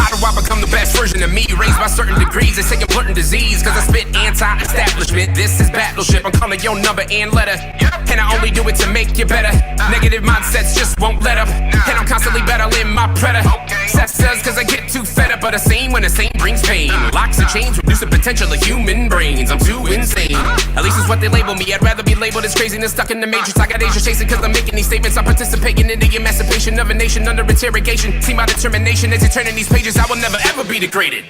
How do I become the best version of me? Raised by certain degrees, they say I'm blurting disease, cause I spit anti-establishment. This is battleship, I'm calling your number and letter, and I only do it to make you better. Negative mindsets just won't let up, and I'm constantly battling my predecessors, cause I get too fed up. But the same when the same brings pain. Locks and chains reduce the potential of human brains. I'm too insane, at least it's what they label me. I'd rather be labeled as crazy than stuck in the matrix. I got Asia chasing cause I'm making these statements. I'm participating in the emancipation of a nation under interrogation. See my determination as you turn in these pages. I will never ever be degraded.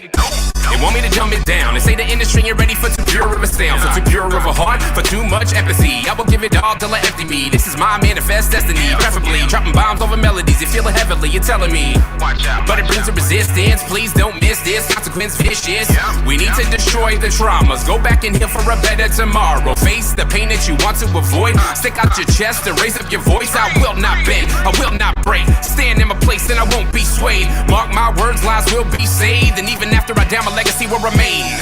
They want me to dumb it down and say the industry ain't ready for too pure of a sound, for too pure of a heart, for too much empathy. I will give it all till I empty me. This is my manifest destiny. Preferably dropping bombs over melodies. You feel it heavily, you're telling me. But it brings a resistance. Please don't miss this. Consequence vicious. We need to destroy the traumas. Go back and heal for a better tomorrow. Face the pain that you want to avoid. Stick out your chest and raise up your voice. I will not bend, I will not break. Stand in my place and I won't be swayed. Mark my words, lives will be saved. And even after I die, my legacy will remain.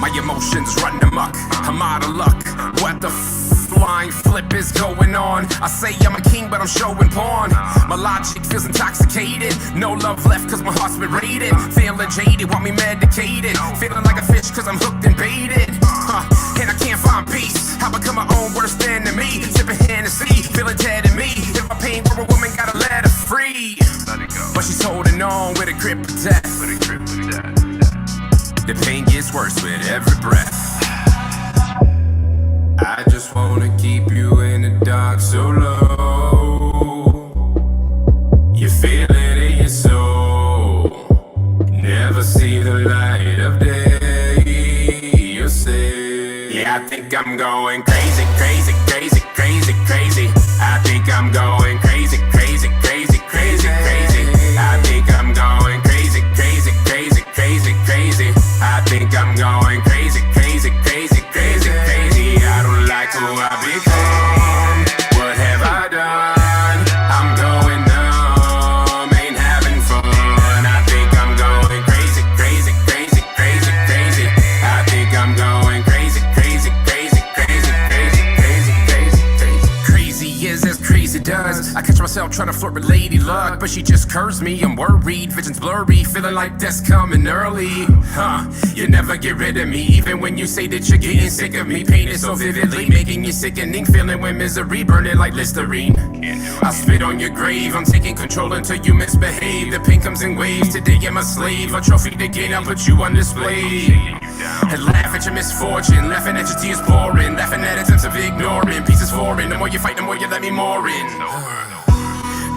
My emotions running amok, I'm out of luck. What the flying flip is going on? I say I'm a king, but I'm showing porn. My logic feels intoxicated. No love left cause my heart's been raided. Feeling jaded, want me medicated. Feeling like a fish cause I'm hooked and baited. And I can't find peace. I become my own worst enemy. Sipping Hennessy, feeling dead in me. If my pain were a woman, gotta let her free. But she's holding on with a grip of death. The pain gets worse with every breath. I just wanna keep you in the dark so low. You feel it in your soul. Never see the light of day. You say, yeah, I think I'm going crazy, crazy, crazy, crazy, crazy. I think I'm going crazy, crazy, crazy, crazy, crazy. I think I'm going crazy, crazy, crazy, crazy, crazy. I think I'm going crazy, crazy, crazy, crazy, crazy. I don't like who I become. What have I done? I'm going numb, ain't having fun. I think I'm going crazy, crazy, crazy, crazy, crazy. I think I'm going crazy, crazy, crazy, crazy, crazy, crazy, crazy, crazy. Crazy is as crazy does. I catch myself trying to flirt with Lady Luck, but she just curves me. I'm worried, vision's blurry, feeling like death's coming early. You never get rid of me, even when you say that you're getting sick of me. Painted so vividly, making you sickening, feeling with misery, burning like Listerine. I spit on your grave, I'm taking control until you misbehave. The pain comes in waves, today I'm a slave. A trophy to gain, I'll put you on display. And laugh at your misfortune, laughing at your tears pouring, laughing at attempts of ignoring. Pieces foreign, the more you fight, the more you let me more in.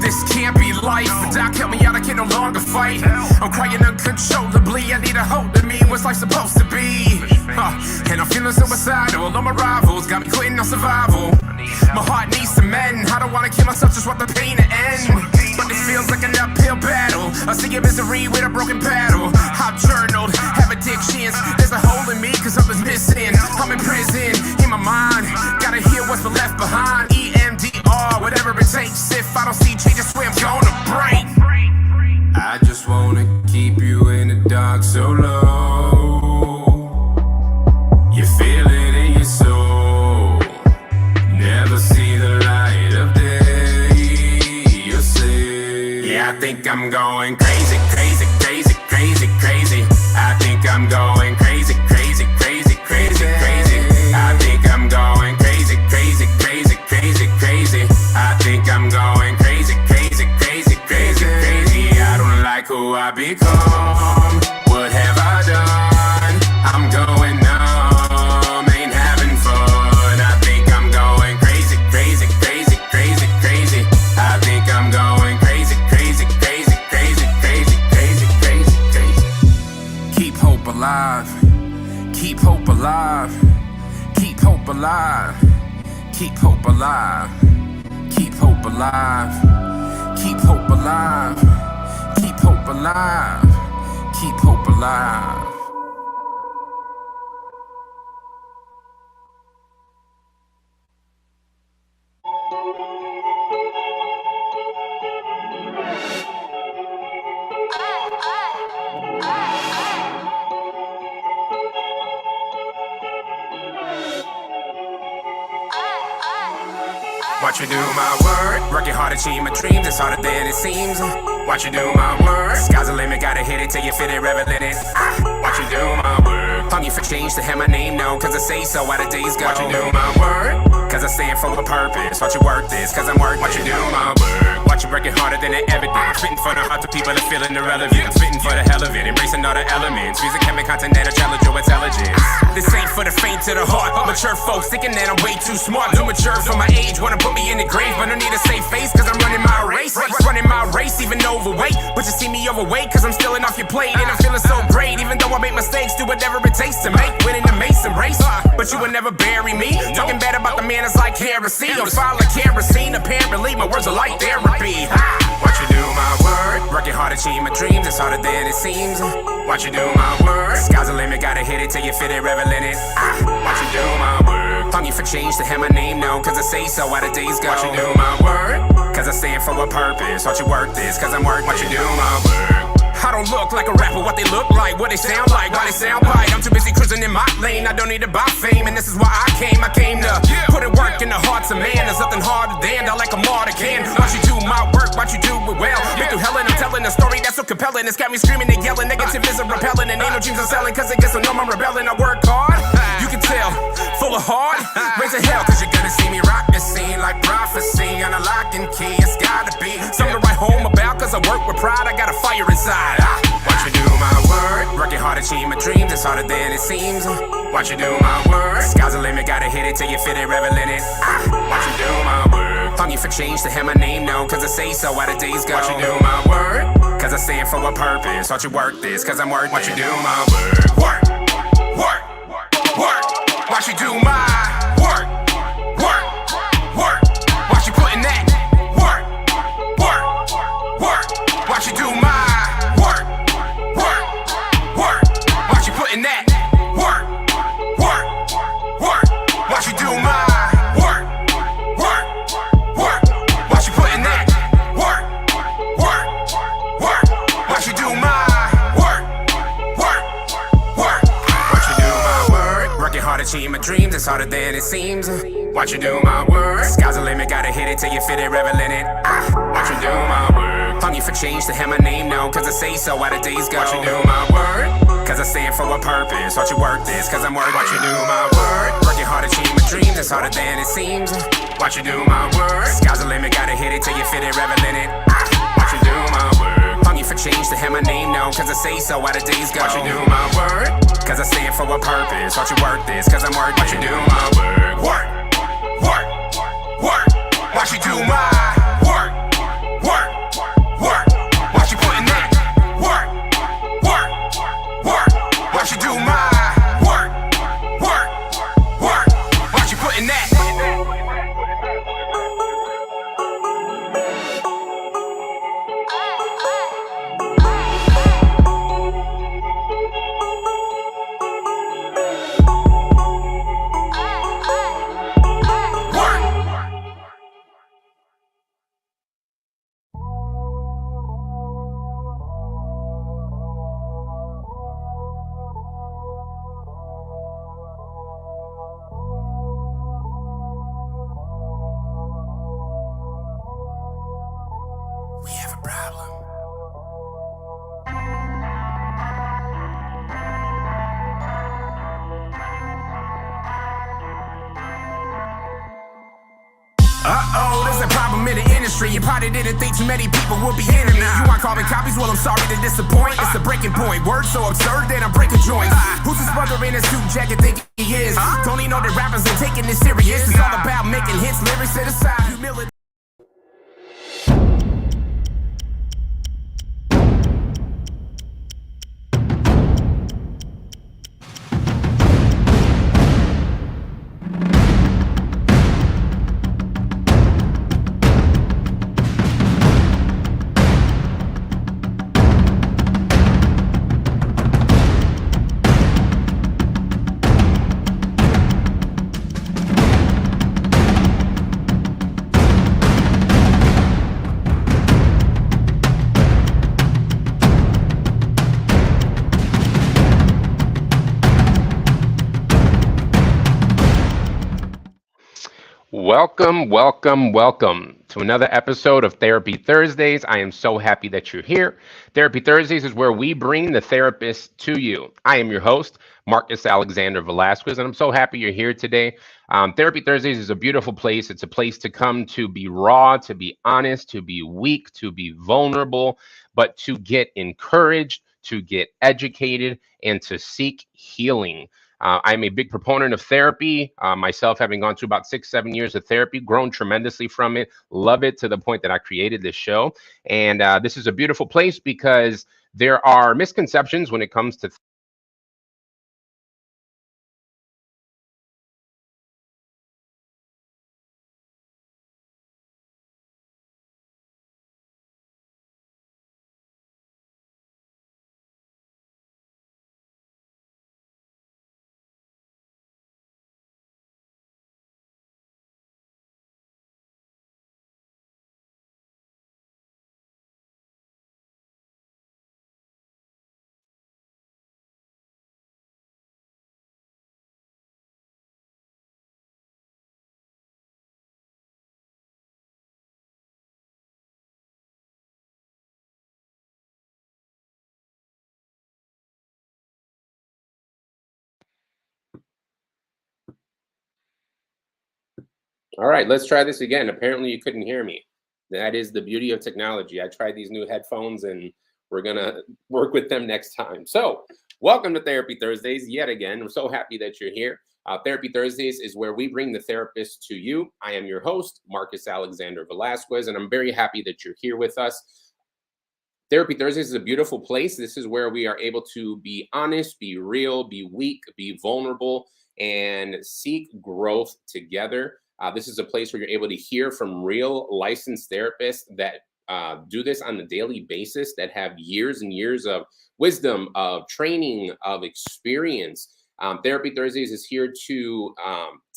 This can't be life. The doc help me out, I can no longer fight. I'm crying uncontrollably, I need a hold of me. What's life supposed to be? And I'm feeling suicidal. All my rivals got me quitting on survival. My heart needs to mend. I don't wanna kill myself, just want the pain to end. But it feels like an uphill battle. I see your misery with a broken paddle. I've journaled, have addictions. There's a hole in me cause something's missing. I'm in prison, in my mind. Gotta hear what's been left behind. EMDR, whatever it takes. If I don't see change, I swear I'm gonna break. I just wanna keep you in the dark so low. You feel it in your soul. Never see the light of day. You say, yeah, I think I'm going crazy, crazy, crazy, crazy, crazy. I think I'm going crazy, crazy, crazy, crazy, crazy. I think I'm going crazy, crazy, crazy, crazy, crazy. I think I'm going crazy, crazy, crazy, crazy, crazy. I don't like who I become. What have I done? I'm going numb, ain't having fun. I think I'm going crazy, crazy, crazy, crazy, crazy. I think I'm going crazy, crazy, crazy, crazy, crazy, crazy, crazy, crazy. Keep hope alive. Keep hope alive. Keep hope alive. Keep hope alive. Keep hope alive. Keep hope alive. Keep hope alive. Keep hope alive. Watch you do my work, working hard to achieve my dreams, it's harder than it seems. Watch you do my work, sky's the limit, gotta hit it till you fit it, revel in it. Watch you do my work, hungry for change to have my name known, cause I say so while the days go. Watch you do my work, cause I stand for a purpose. Watch you work this, cause I'm working. Watch you do my work, watch you working harder than it ever did. Fitting for the heart of people that feeling irrelevant. Fitting for the hell of it, embracing all the elements. Music, chemical content that'll challenge your intelligence. This ain't for the faint to the heart. Mature folks thinking that I'm way too smart. Too mature for my age, wanna put me in the grave, but no need a safe face, cause I'm running my race. Running my race, even overweight, but you see me overweight, cause I'm stealing off your plate. And I'm feeling so great, even though I make mistakes. Do whatever it takes to make winning the Mason race. But you would never bury me, talking bad about the man is like heresy. On fire like kerosene, apparently my words are like therapy. Watch you do my work, working hard to achieve my dreams, it's harder than it seems. Watch you do my work, sky's the limit, gotta hit it till you fit it, revel in it. Watch you do my work, hungry for change to have my name known, cause I say so while the days go. Watch you do my work, cause I stand for a purpose. Watch you work this, cause I'm working. Watch you do my work. I don't look like a rapper, what they look like, what they sound like, why they sound bite. I'm too busy cruising in my lane, I don't need to buy fame, and this is why I came to put in work in the hearts of man. There's nothing harder than I like a martyr can. Watch you do my work, watch you do it well. Been through hell and I'm telling a story that's so compelling. It's got me screaming and yelling, negativism repelling, and ain't no dreams I'm selling, cause I guess I know I'm rebelling. I work hard, you can tell, full of heart, raising hell, cause you're gonna see me rock the scene like prophecy on a lock and key. It's gotta be something to write home about, cause I work with pride, I got a fire inside. Watch you do my work, working hard to achieve my dreams, it's harder than it seems. Watch you do my work, sky's the limit, gotta hit it till you fit it, revel in it. Watch you do my work, hungry for change to have my name known, cause I say so while the days go. Watch you do my work, cause I stand for a purpose. Watch you work this, cause I'm working. Watch you do my work, work, watch you do my work, work, watch you putting that work, watch you do my watch you putting that work, watch you do my work, watch you putting that work, watch you do my work, watch you do my work, working hard to achieve my dreams, it's harder than it seems. Watch you do my work, sky's the limit, gotta hit it till you fit it, revel in it. Watch you do my work, hungry for change to have my name known, cause I say so while the days go. Watch you do my work, cause I stand for a purpose. Watch you work this, cause I'm working. Watch you do my work, working hard to achieve my dreams, it's harder than it seems. Watch you do my work, sky's the limit, gotta hit it till you fit it, revel in it. Watch you do my work, hungry for change to have my name known, cause I say so while the days go. Watch you do my work, cause I stand for a purpose. Watch you work this, cause I'm working. Watch you do my work, watch you do my work, watch you putting that work, watch you do my work, watch you putting that. We have a problem. Uh-oh, there's a problem in the industry. You probably didn't think too many people would be into me. You want carbon copies? Well, I'm sorry to disappoint. It's a breaking point. Words so absurd that I'm breaking joints. Who's this brother in a suit jacket think he is? Don't he know that rappers ain't taking this serious? It's all about making hits, lyrics set aside, humility. Welcome, welcome, welcome to another episode of Therapy Thursdays. I am so happy that you're here. Therapy Thursdays is where we bring the therapist to you. I am your host, Marcus Alexander Velasquez, and I'm so happy you're here today. Therapy Thursdays is a beautiful place. It's a place to come to be raw, to be honest, to be weak, to be vulnerable, but to get encouraged, to get educated, and to seek healing. I'm a big proponent of therapy. Myself, having gone through about 6, 7 years of therapy, grown tremendously from it, love it to the point that I created this show. And this is a beautiful place because there are misconceptions when it comes to All right, let's try this again. Apparently, you couldn't hear me. That is the beauty of technology. I tried these new headphones and we're going to work with them next time. So, welcome to Therapy Thursdays yet again. I'm so happy that you're here. Therapy Thursdays is where we bring the therapist to you. I am your host, Marcus Alexander Velasquez, and I'm very happy that you're here with us. Therapy Thursdays is a beautiful place. This is where we are able to be honest, be real, be weak, be vulnerable, and seek growth together. This is a place where you're able to hear from real licensed therapists that do this on a daily basis, that have years and years of wisdom, of training, of experience. Therapy Thursdays is here to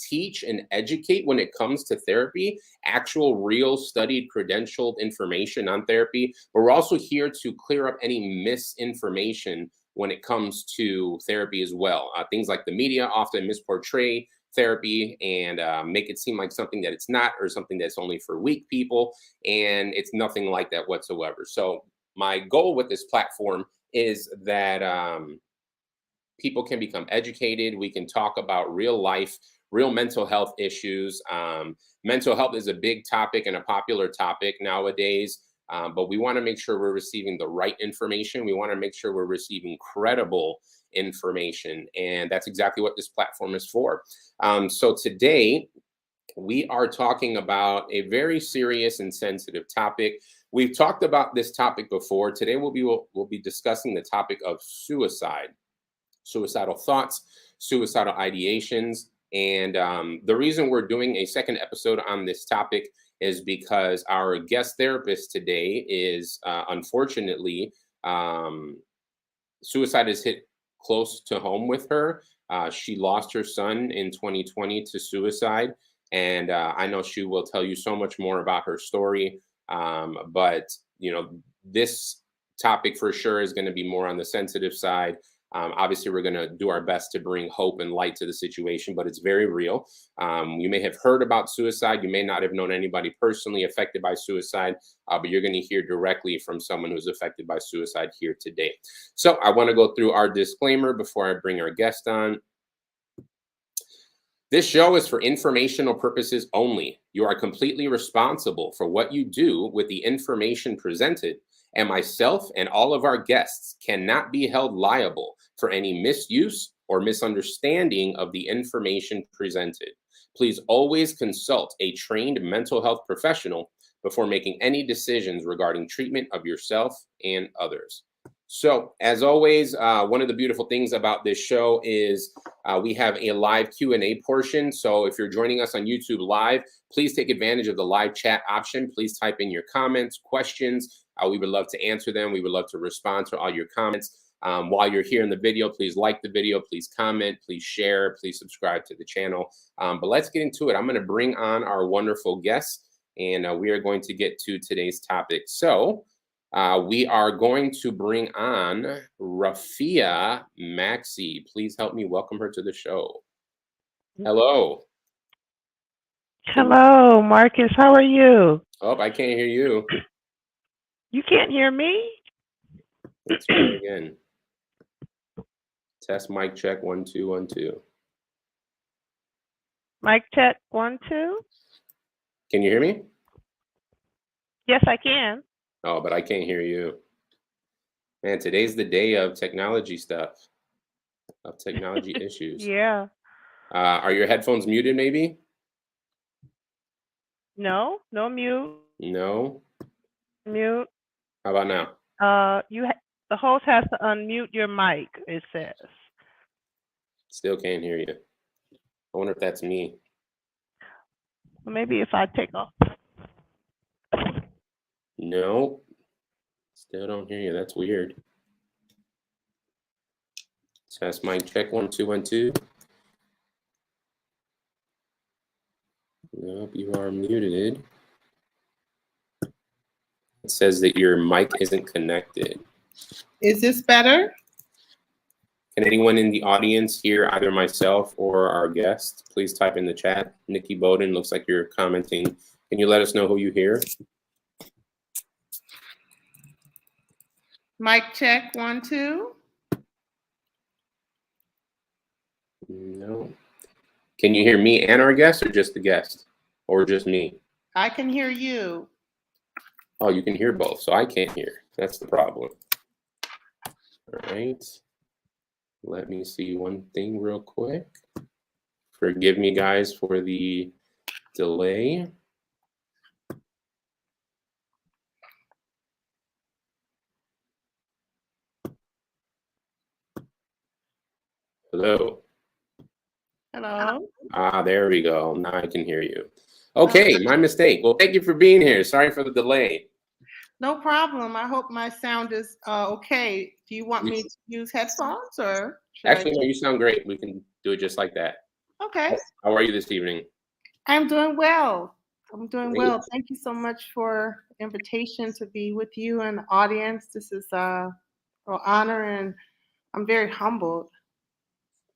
teach and educate when it comes to therapy, actual, real, studied, credentialed information on therapy. But we're also here to clear up any misinformation when it comes to therapy as well. Things like the media often misportray therapy and make it seem like something that it's not, or something that's only for weak people. And it's nothing like that whatsoever. So my goal with this platform is that people can become educated. We can talk about real life, real mental health issues. Mental health is a big topic and a popular topic nowadays, but we want to make sure we're receiving the right information. We want to make sure we're receiving credible information. And that's exactly what this platform is for. So today, we are talking about a very serious and sensitive topic. We've talked about this topic before. Today, we'll be discussing the topic of suicide. Suicidal thoughts, suicidal ideations. And the reason we're doing a second episode on this topic is because our guest therapist today is unfortunately, suicide has hit close to home with her. She lost her son in 2020 to suicide. And I know she will tell you so much more about her story. But, you know, this topic for sure is going to be more on the sensitive side. Obviously, we're going to do our best to bring hope and light to the situation, but it's very real. You may have heard about suicide. You may not have known anybody personally affected by suicide, but you're going to hear directly from someone who's affected by suicide here today. So I want to go through our disclaimer before I bring our guest on. This show is for informational purposes only. You are completely responsible for what you do with the information presented, and myself and all of our guests cannot be held liable for any misuse or misunderstanding of the information presented. Please always consult a trained mental health professional before making any decisions regarding treatment of yourself and others. So, as always, one of the beautiful things about this show is we have a live Q&A portion. So if you're joining us on YouTube Live, please take advantage of the live chat option. Please type in your comments, questions. We would love to answer them. We would love to respond to all your comments. While you're here in the video, please like the video, please comment, please share, please subscribe to the channel. But let's get into it. I'm going to bring on our wonderful guests, and we are going to get to today's topic. So we are going to bring on Rafia Maxey. Please help me welcome her to the show. Hello. Hello, Marcus. How are you? Oh, I can't hear you. You can't hear me? Let's try again. Test mic check 1 2 1 2. Mic check 1 2. Can you hear me? Yes, I can. Oh, but I can't hear you. Man, today's the day of technology stuff, of technology issues. Yeah. Are your headphones muted? Maybe. No, no mute. No. Mute. How about now? The host has to unmute your mic. It says. Still can't hear you. I wonder if that's me. Well, maybe if I take off. No. Still don't hear you. That's weird. Test mic check 1 2 1 2. Nope, you are muted. It says that your mic isn't connected. Is this better? Can anyone in the audience hear either myself or our guest? Please type in the chat. Nikki Bowden, looks like you're commenting. Can you let us know who you hear? Mic check 1 2. No. Can you hear me and our guest, or just the guest? Or just me? I can hear you. Oh, you can hear both, so I can't hear. That's the problem. All right. Let me see one thing real quick. Forgive me, guys, for the delay. Hello. Hello. There we go. Now I can hear you. Okay, my mistake. Well, thank you for being here. Sorry for the delay. No problem. I hope my sound is okay. Do you want me to use headphones or? Actually, no, you sound great. We can do it just like that. Okay. How are you this evening? I'm doing well. I'm doing Great. well. Thank you so much for the invitation to be with you and the audience. This is a real honor, and I'm very humbled.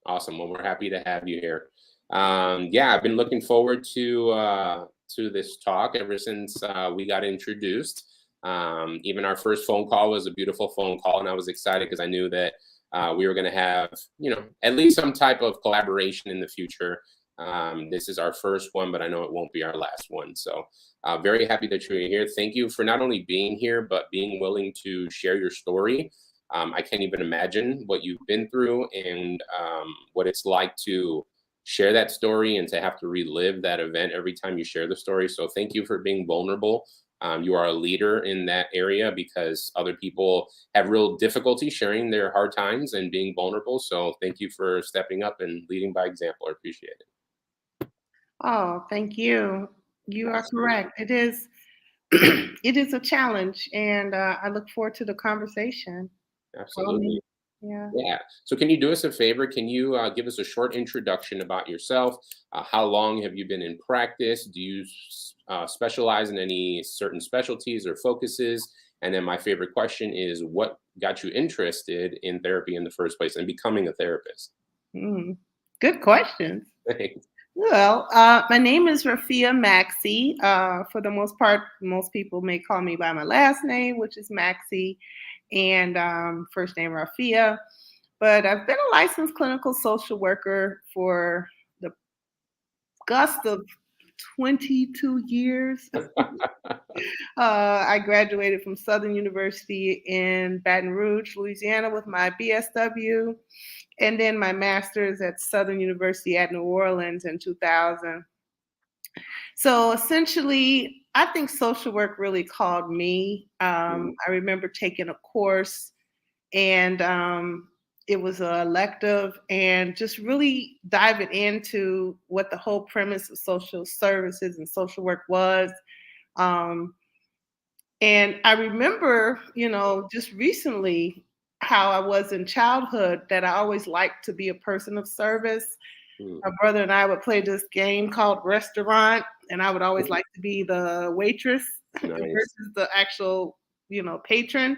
Awesome. Well, we're happy to have you here. Yeah, I've been looking forward to this talk ever since we got introduced. Even our first phone call was a beautiful phone call, and I was excited because I knew that we were going to have, at least some type of collaboration in the future. This is our first one, but I know it won't be our last one. So very happy that you're here. Thank you for not only being here, but being willing to share your story. I can't even imagine what you've been through and what it's like to share that story and to have to relive that event every time you share the story. So thank you for being vulnerable. You are a leader in that area because other people have real difficulty sharing their hard times and being vulnerable. So thank you for stepping up and leading by example. I appreciate it. Oh, thank you. You are correct. It is a challenge, and I look forward to the conversation. Absolutely. Yeah. Yeah. So can you do us a favor? Can you give us a short introduction about yourself? How long have you been in practice? Do you specialize in any certain specialties or focuses? And then my favorite question is, what got you interested in therapy in the first place and becoming a therapist? Good questions. Thanks. Well, my name is Rafia Maxey. For the most part, most people may call me by my last name, which is Maxey, and first name Rafia. But I've been a licensed clinical social worker for the gust of 22 years. I graduated from Southern University in Baton Rouge, Louisiana with my BSW, and then my master's at Southern University at New Orleans in 2000. So essentially, I think social work really called me. I remember taking a course, and it was an elective, and just really diving into what the whole premise of social services and social work was. And I remember, just recently how I was in childhood, that I always liked to be a person of service. My brother and I would play this game called Restaurant, and I would always like to be the waitress versus the actual, patron.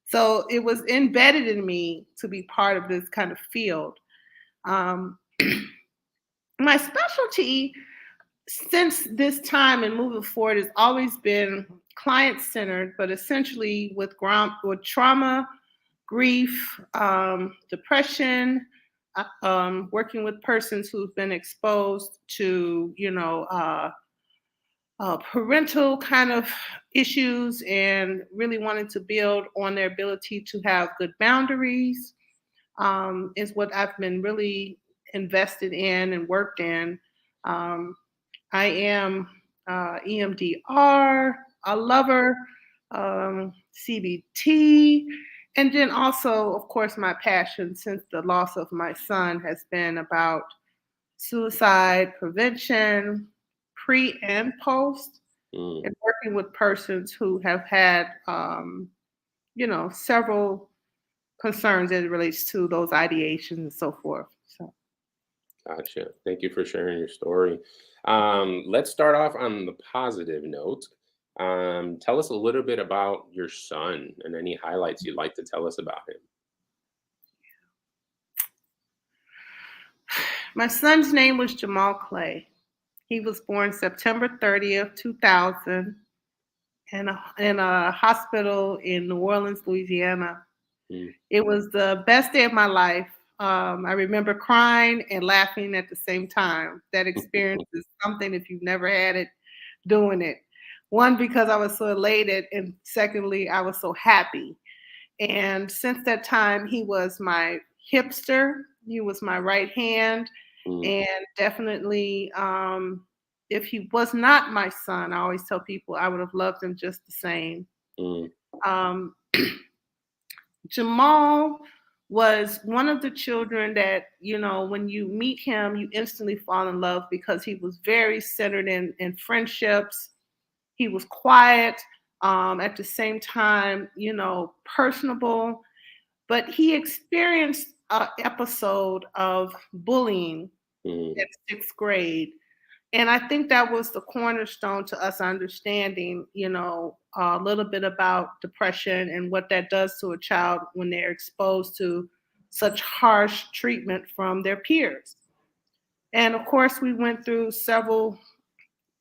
So it was embedded in me to be part of this kind of field. My specialty, since this time and moving forward, it's always been client-centered, but essentially with trauma, grief, depression, working with persons who've been exposed to, parental kind of issues and really wanting to build on their ability to have good boundaries, is what I've been really invested in and worked in. Um, I am EMDR, a lover, CBT, and then also, of course, my passion since the loss of my son has been about suicide prevention, pre and post, Mm. and working with persons who have had, several concerns as it relates to those ideations and so forth. So, Gotcha. Thank you for sharing your story. Let's start off on the positive note. Tell us a little bit about your son and any highlights you'd like to tell us about him. my son's name was Jamal Clay. He was born September 30th, 2000, in a hospital in New Orleans, Louisiana. Mm. It was the best day of my life. I remember crying and laughing at the same time. That experience is something, if you've never had it, doing it. One, because I was so elated, and secondly, I was so happy. And since that time, he was my hipster. He was my right hand. Mm. And definitely, if he was not my son, I always tell people I would have loved him just the same. Mm. Um, Jamal was one of the children that, when you meet him, you instantly fall in love because he was very centered in friendships. He was quiet, at the same time, personable. But he experienced an episode of bullying Mm. in sixth grade. And I think that was the cornerstone to us understanding, a little bit about depression and what that does to a child when they're exposed to such harsh treatment from their peers. And of course, we went through several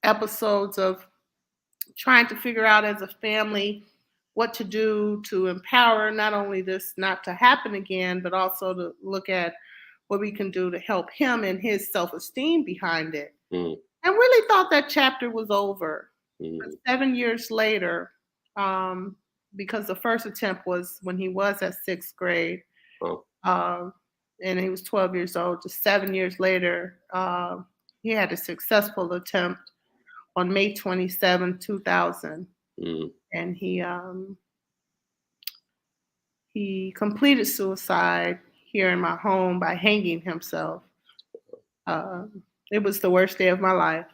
episodes of trying to figure out as a family what to do to empower not only this not to happen again, but also to look at what we can do to help him and his self-esteem behind it. Mm. I really thought that chapter was over. Mm. But 7 years later, because the first attempt was when he was at sixth grade, Oh. and he was 12 years old. Just 7 years later, he had a successful attempt on May 27, 2000. Mm. And he completed suicide here in my home by hanging himself. It was the worst day of my life.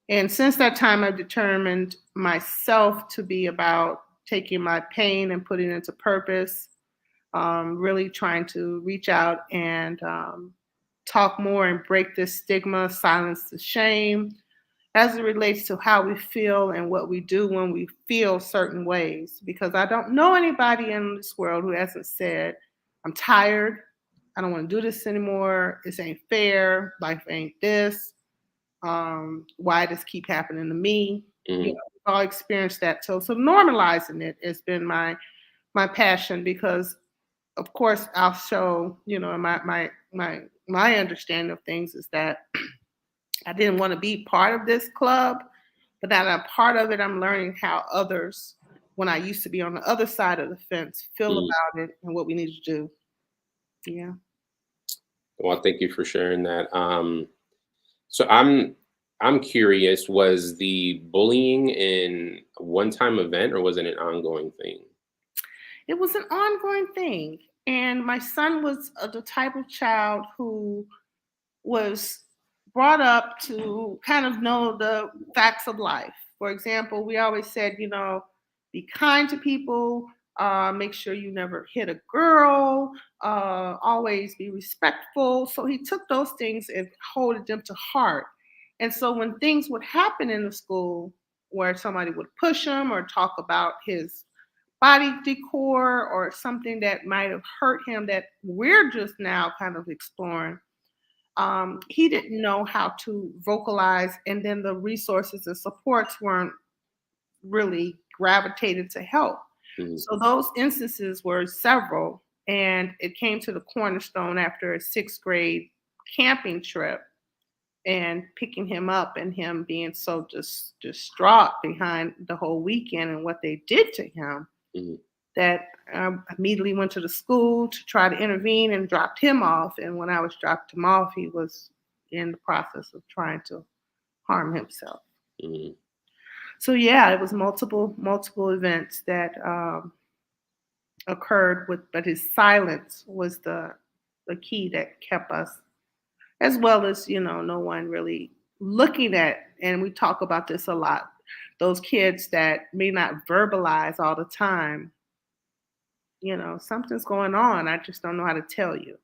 And since that time, I've determined myself to be about taking my pain and putting it into purpose, really trying to reach out and talk more and break this stigma, silence the shame, as it relates to how we feel and what we do when we feel certain ways. Because I don't know anybody in this world who hasn't said, I'm tired, I don't want to do this anymore, this ain't fair, life ain't this, why does keep happening to me? Mm. We've all experienced that. So normalizing it has been my passion, because of course I'll show, my understanding of things is that I didn't want to be part of this club, but now that I'm part of it, I'm learning how others, when I used to be on the other side of the fence, feel Mm. about it and what we need to do. Yeah. Well, thank you for sharing that. So I'm curious, was the bullying in a one-time event or was it an ongoing thing? It was an ongoing thing. And my son was the type of child who was brought up to kind of know the facts of life. For example, we always said, be kind to people, make sure you never hit a girl, always be respectful. So he took those things and holded them to heart. And so when things would happen in the school where somebody would push him or talk about his body decor or something that might have hurt him that we're just now kind of exploring, he didn't know how to vocalize, and then the resources and supports weren't really gravitated to help. So those instances were several, and it came to the cornerstone after a 6th grade camping trip and picking him up and him being so distraught behind the whole weekend and what they did to him that I immediately went to the school to try to intervene and dropped him off. And when I was dropped him off, he was in the process of trying to harm himself. So yeah, it was multiple events that occurred but his silence was the key that kept us, as well as, no one really looking at, and we talk about this a lot, those kids that may not verbalize all the time, something's going on. I just don't know how to tell you.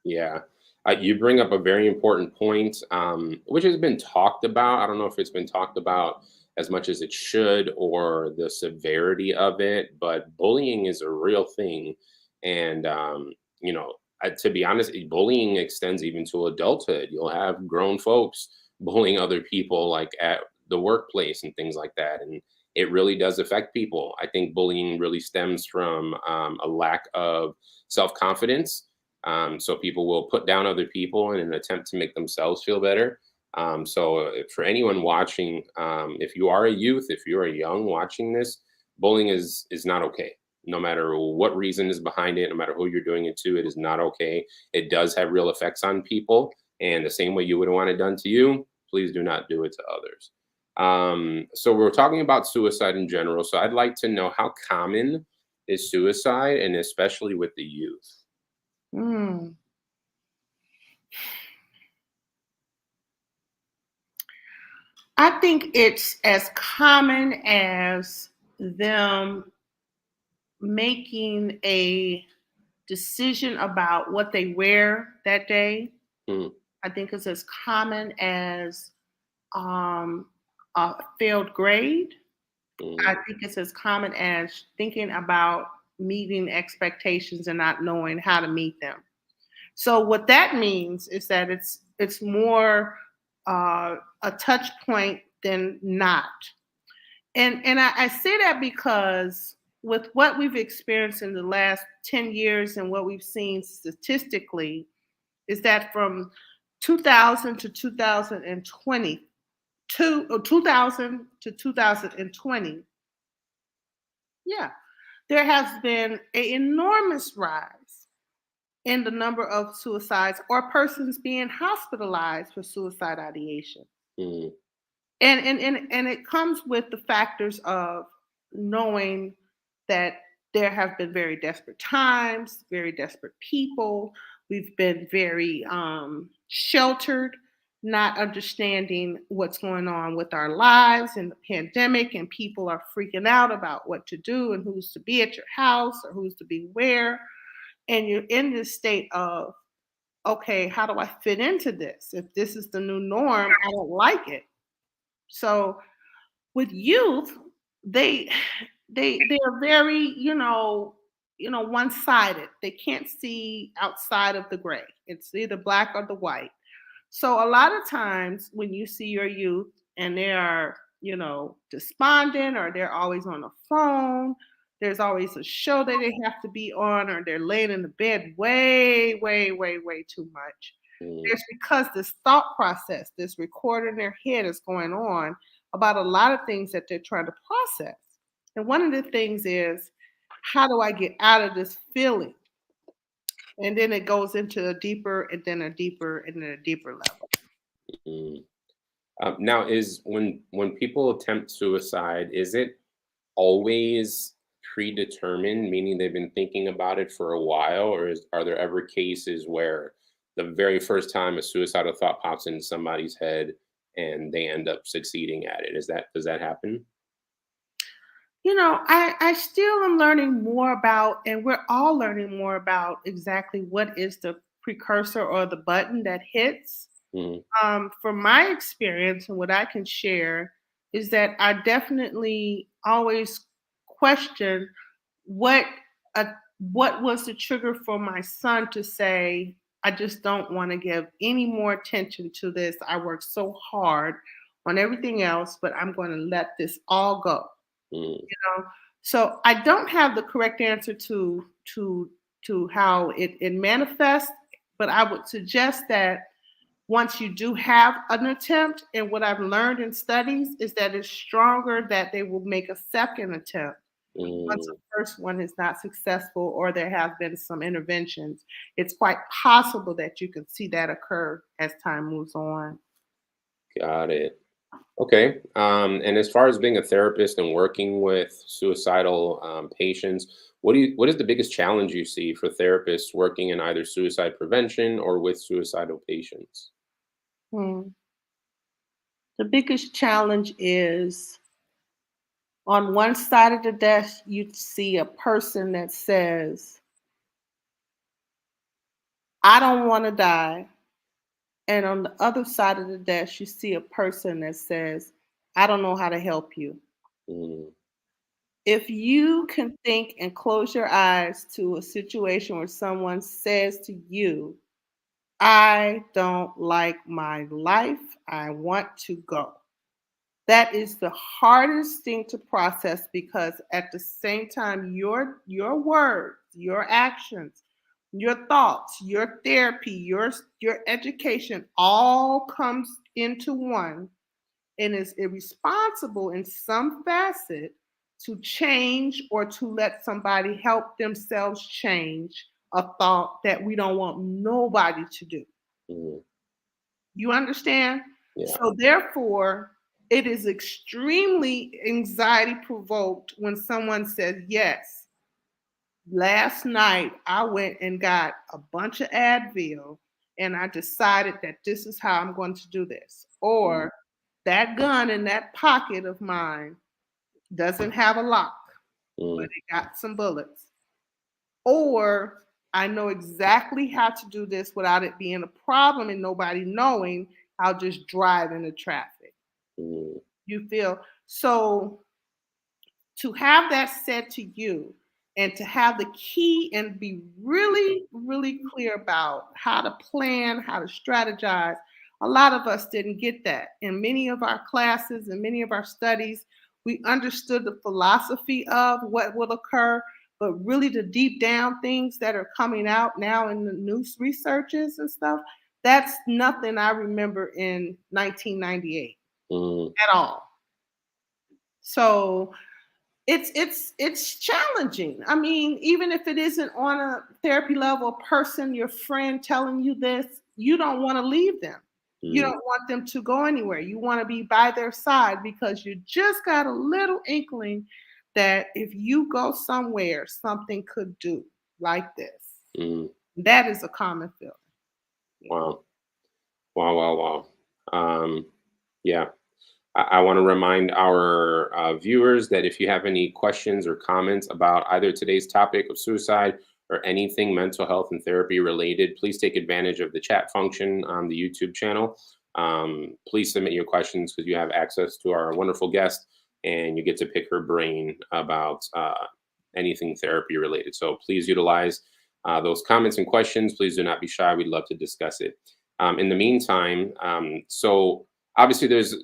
Yeah. You bring up a very important point, which has been talked about. I don't know if it's been talked about as much as it should or the severity of it, but bullying is a real thing. And, to be honest, bullying extends even to adulthood. You'll have grown folks bullying other people, like at the workplace and things like that. And it really does affect people. I think bullying really stems from a lack of self-confidence. So people will put down other people in an attempt to make themselves feel better. So for anyone watching, if you are a youth, if you're a young watching this, bullying is not okay. No matter what reason is behind it, no matter who you're doing it to, it is not okay. It does have real effects on people. And the same way you would want it done to you, please do not do it to others. So we're talking about suicide in general. So I'd like to know, how common is suicide, and especially with the youth? I think it's as common as them making a decision about what they wear that day. I think it's as common as a failed grade. I think it's as common as thinking about meeting expectations and not knowing how to meet them. So what that means is that it's more a touch point than not. And I say that because with what we've experienced in the last 10 years and what we've seen statistically is that from 2000 to 2020, 2000 to 2020, there has been an enormous rise in the number of suicides or persons being hospitalized for suicide ideation. And it comes with the factors of knowing that there have been very desperate times, very desperate people. We've been very sheltered, not understanding what's going on with our lives and the pandemic, and people are freaking out about what to do and who's to be at your house or who's to be where. And you're in this state of, okay, how do I fit into this? If this is the new norm, I don't like it. So with youth, they are very, one-sided. They can't see outside of the gray. It's either black or the white. So a lot of times when you see your youth and they are, despondent, or they're always on the phone, there's always a show that they have to be on, or they're laying in the bed way, way, way, way too much. It's because this thought process, this recorder in their head is going on about a lot of things that they're trying to process. And one of the things is, how do I get out of this feeling? And then it goes into a deeper and then a deeper and then a deeper level. Now, is when people attempt suicide, is it always predetermined, meaning they've been thinking about it for a while, or are there ever cases where the very first time a suicidal thought pops into somebody's head and they end up succeeding at it? Does that happen? I still am learning more about, and we're all learning more about exactly what is the precursor or the button that hits. From my experience, and what I can share is that I definitely always question what was the trigger for my son to say, I just don't want to give any more attention to this. I work so hard on everything else, but I'm going to let this all go. Mm. You know, so I don't have the correct answer to how it manifests, but I would suggest that once you do have an attempt, and what I've learned in studies is that it's stronger that they will make a second attempt once the Mm. first one is not successful or there have been some interventions. It's quite possible that you can see that occur as time moves on. Got it. Okay. And as far as being a therapist and working with suicidal patients, what is the biggest challenge you see for therapists working in either suicide prevention or with suicidal patients? Hmm. The biggest challenge is on one side of the desk, you see a person that says, I don't want to die. And on the other side of the desk, you see a person that says, I don't know how to help you. Mm. If you can think and close your eyes to a situation where someone says to you, I don't like my life, I want to go. That is the hardest thing to process because at the same time, your words, your actions, your thoughts, your therapy, your education all comes into one and is irresponsible in some facet to change or to let somebody help themselves change a thought that we don't want nobody to do. Mm. You understand? Yeah. So therefore, it is extremely anxiety provoked when someone says, yes, last night I went and got a bunch of Advil and I decided that this is how I'm going to do this. Mm. Or that gun in that pocket of mine doesn't have a lock, but Mm. it got some bullets. Or I know exactly how to do this without it being a problem and nobody knowing. I'll just drive into traffic. Mm. You feel? So to have that said to you and to have the key and be really, really clear about how to plan, how to strategize, a lot of us didn't get that. In many of our classes and many of our studies, we understood the philosophy of what will occur, but really the deep down things that are coming out now in the news researches and stuff, that's nothing I remember in 1998 Mm. at all. So it's challenging. I mean, even if it isn't on a therapy level, a person, your friend telling you this, you don't want to leave them. You Mm. don't want them to go anywhere. You want to be by their side because you just got a little inkling that if you go somewhere, something could do like this. Mm. That is a common feeling. Wow. Wow. Wow. Wow. Yeah. I want to remind our viewers that if you have any questions or comments about either today's topic of suicide or anything mental health and therapy related, please take advantage of the chat function on the YouTube channel. Please submit your questions because you have access to our wonderful guest and you get to pick her brain about anything therapy related. So please utilize those comments and questions. Please do not be shy. We'd love to discuss it. In the meantime, so obviously there's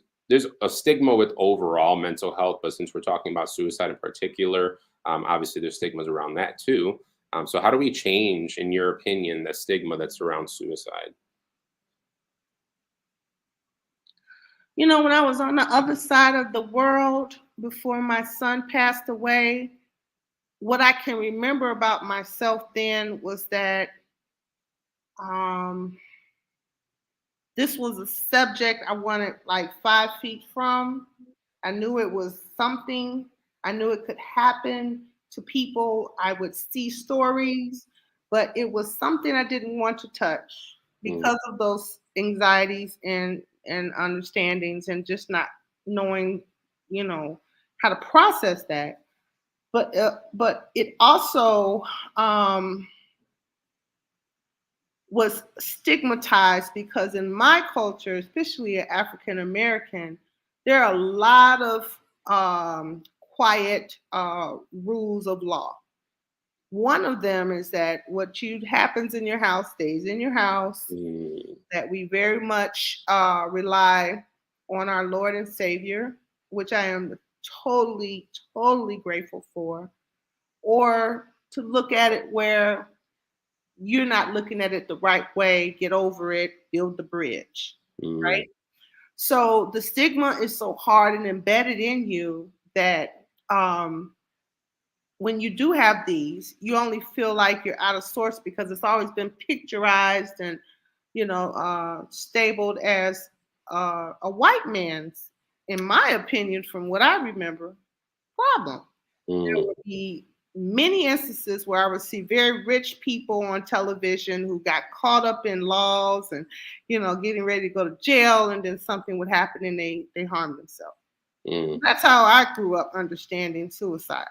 a stigma with overall mental health, but since we're talking about suicide in particular, obviously there's stigmas around that too. So how do we change, in your opinion, the stigma that's around suicide? You know, when I was on the other side of the world before my son passed away, what I can remember about myself then was that um, this was a subject I wanted like 5 feet from. I knew it was something. I knew it could happen to people. I would see stories, but it was something I didn't want to touch Mm. because of those anxieties and understandings and just not knowing, you know, how to process that. But it also was stigmatized because in my culture, especially African American, there are a lot of quiet rules of law. One of them is that happens in your house stays in your house, Mm, that we very much rely on our Lord and Savior, which I am totally, totally grateful for, or to look at it where you're not looking at it the right way, get over it, build the bridge, mm, right? So the stigma is so hard and embedded in you that when you do have these, you only feel like you're out of sorts because it's always been picturized and, stabled as a white man's, in my opinion, from what I remember, problem. There mm, would be many instances where I would see very rich people on television who got caught up in laws and, getting ready to go to jail, and then something would happen and they harm themselves. mm, That's how I grew up understanding suicide.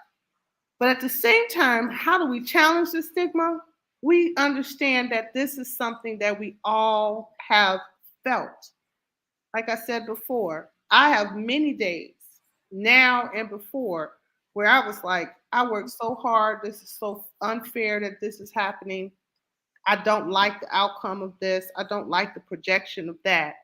But at the same time, how do we challenge the stigma? We understand that this is something that we all have felt. Like I said before, I have many days now and before where I was like, I worked so hard. This is so unfair that this is happening. I don't like the outcome of this. I don't like the projection of that.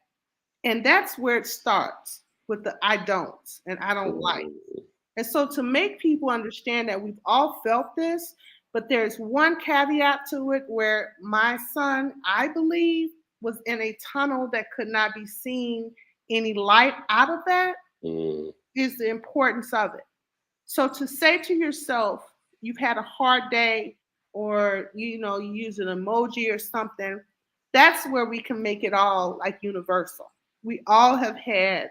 And that's where it starts with the I don'ts and I don't like. mm, And so to make people understand that we've all felt this, but there's one caveat to it where my son, I believe, was in a tunnel that could not be seen any light out of that, mm, is the importance of it. So to say to yourself, you've had a hard day, or you use an emoji or something, that's where we can make it all like universal. We all have had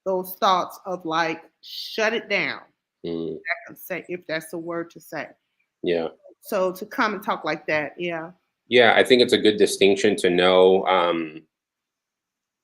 those thoughts of like, shut it down. mm. I can say, if that's a word to say. Yeah. So to come and talk like that, yeah. Yeah, I think it's a good distinction to know.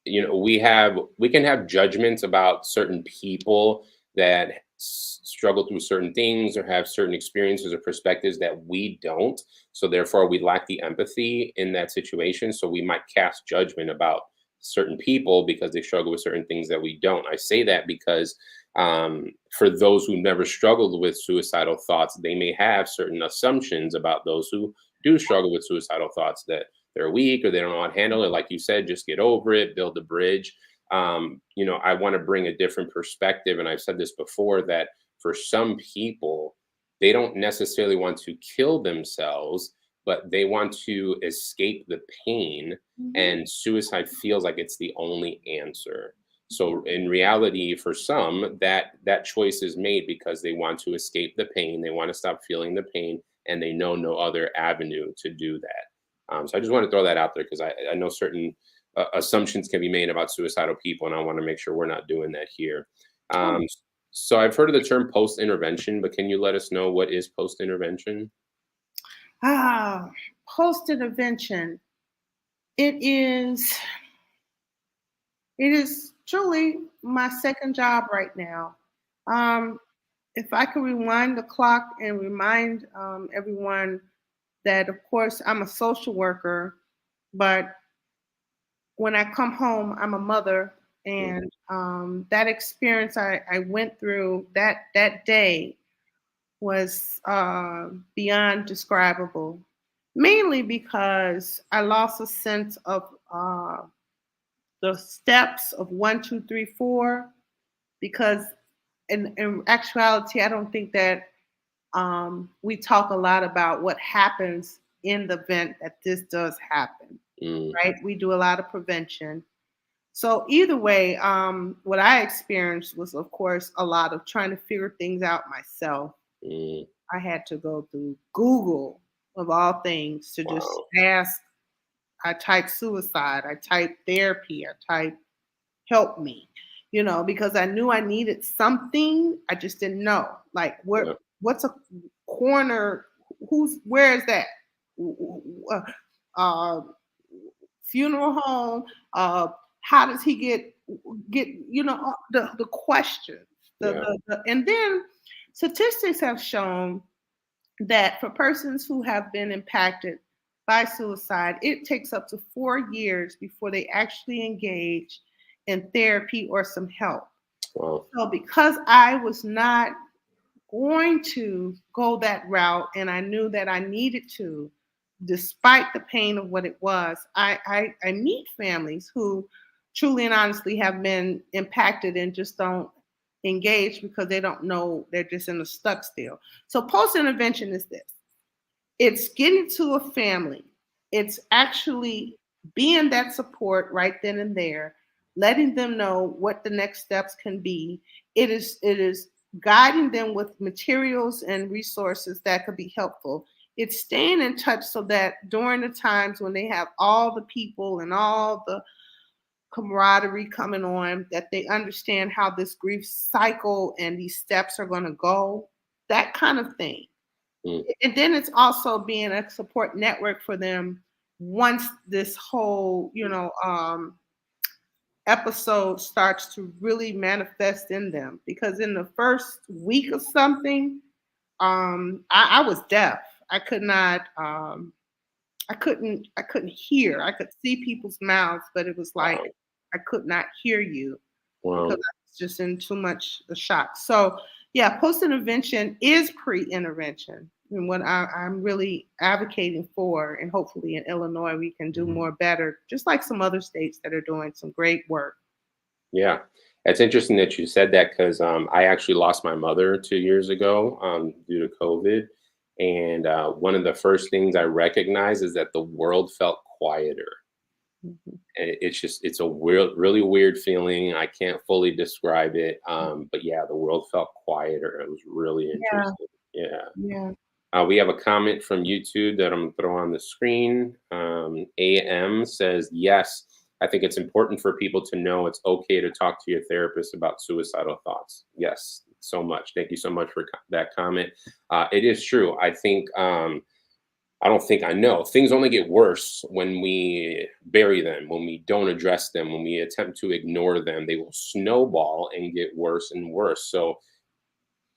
We can have judgments about certain people that struggle through certain things or have certain experiences or perspectives that we don't. So therefore, we lack the empathy in that situation. So we might cast judgment about certain people because they struggle with certain things that we don't. I say that because for those who never struggled with suicidal thoughts, they may have certain assumptions about those who do struggle with suicidal thoughts, that they're weak or they don't know how to handle it. Like you said, just get over it, build a bridge. I want to bring a different perspective. And I've said this before, that for some people, they don't necessarily want to kill themselves, but they want to escape the pain. Mhm. And suicide feels like it's the only answer. So in reality, for some, that choice is made because they want to escape the pain. They want to stop feeling the pain, and they know no other avenue to do that. So I just want to throw that out there because I know certain assumptions can be made about suicidal people, and I want to make sure we're not doing that here. Oh. So I've heard of the term post-intervention, but can you let us know what is post-intervention? Post intervention. It is truly my second job right now. Um, if I could rewind the clock and remind everyone that, of course, I'm a social worker, but when I come home, I'm a mother, Mm, and that experience I went through that day was beyond describable. Mainly because I lost a sense of the steps of 1, 2, 3, 4. Because in actuality, I don't think that we talk a lot about what happens in the event that this does happen, mm, right? We do a lot of prevention. So either way, what I experienced was, of course, a lot of trying to figure things out myself. mm. I had to go through Google, of all things, to just Wow. ask. I typed suicide, I typed therapy, I typed help me, because I knew I needed something. I just didn't know. Like, Yeah. what's a corner? Where is that? Uh, uh, Funeral home. How does he get the questions, Yeah. and then statistics have shown that for persons who have been impacted by suicide, it takes up to 4 years before they actually engage in therapy or some help. Wow. So because I was not going to go that route, and I knew that I needed to, despite the pain of what it was. I meet families who truly and honestly have been impacted and just don't engage because they don't know, they're just in a stuck still. So post intervention is this. It's getting to a family. It's actually being that support right then and there, letting them know what the next steps can be. It is guiding them with materials and resources that could be helpful. It's staying in touch so that during the times when they have all the people and all the camaraderie coming on, that they understand how this grief cycle and these steps are going to go, that kind of thing. And then it's also being a support network for them once this whole, episode starts to really manifest in them. Because in the first week of something, I was deaf. I could not, I couldn't hear. I could see people's mouths, but it was like I could not hear you because I was just in too much shock. So yeah, post intervention is pre-intervention, and what I'm really advocating for, and hopefully in Illinois we can do more better, just like some other states that are doing some great work. Yeah, it's interesting that you said that because I actually lost my mother 2 years ago due to COVID. And one of the first things I recognized is that the world felt quieter. And it's a weird, really weird feeling. I can't fully describe it. But yeah, the world felt quieter. It was really interesting. Yeah. We have a comment from YouTube that I'm going to throw on the screen. AM says, yes, I think it's important for people to know it's okay to talk to your therapist about suicidal thoughts. Yes, so much. Thank you so much for that comment. It is true. I think, I don't think I know. Things only get worse when we bury them, when we don't address them, when we attempt to ignore them. They will snowball and get worse and worse. So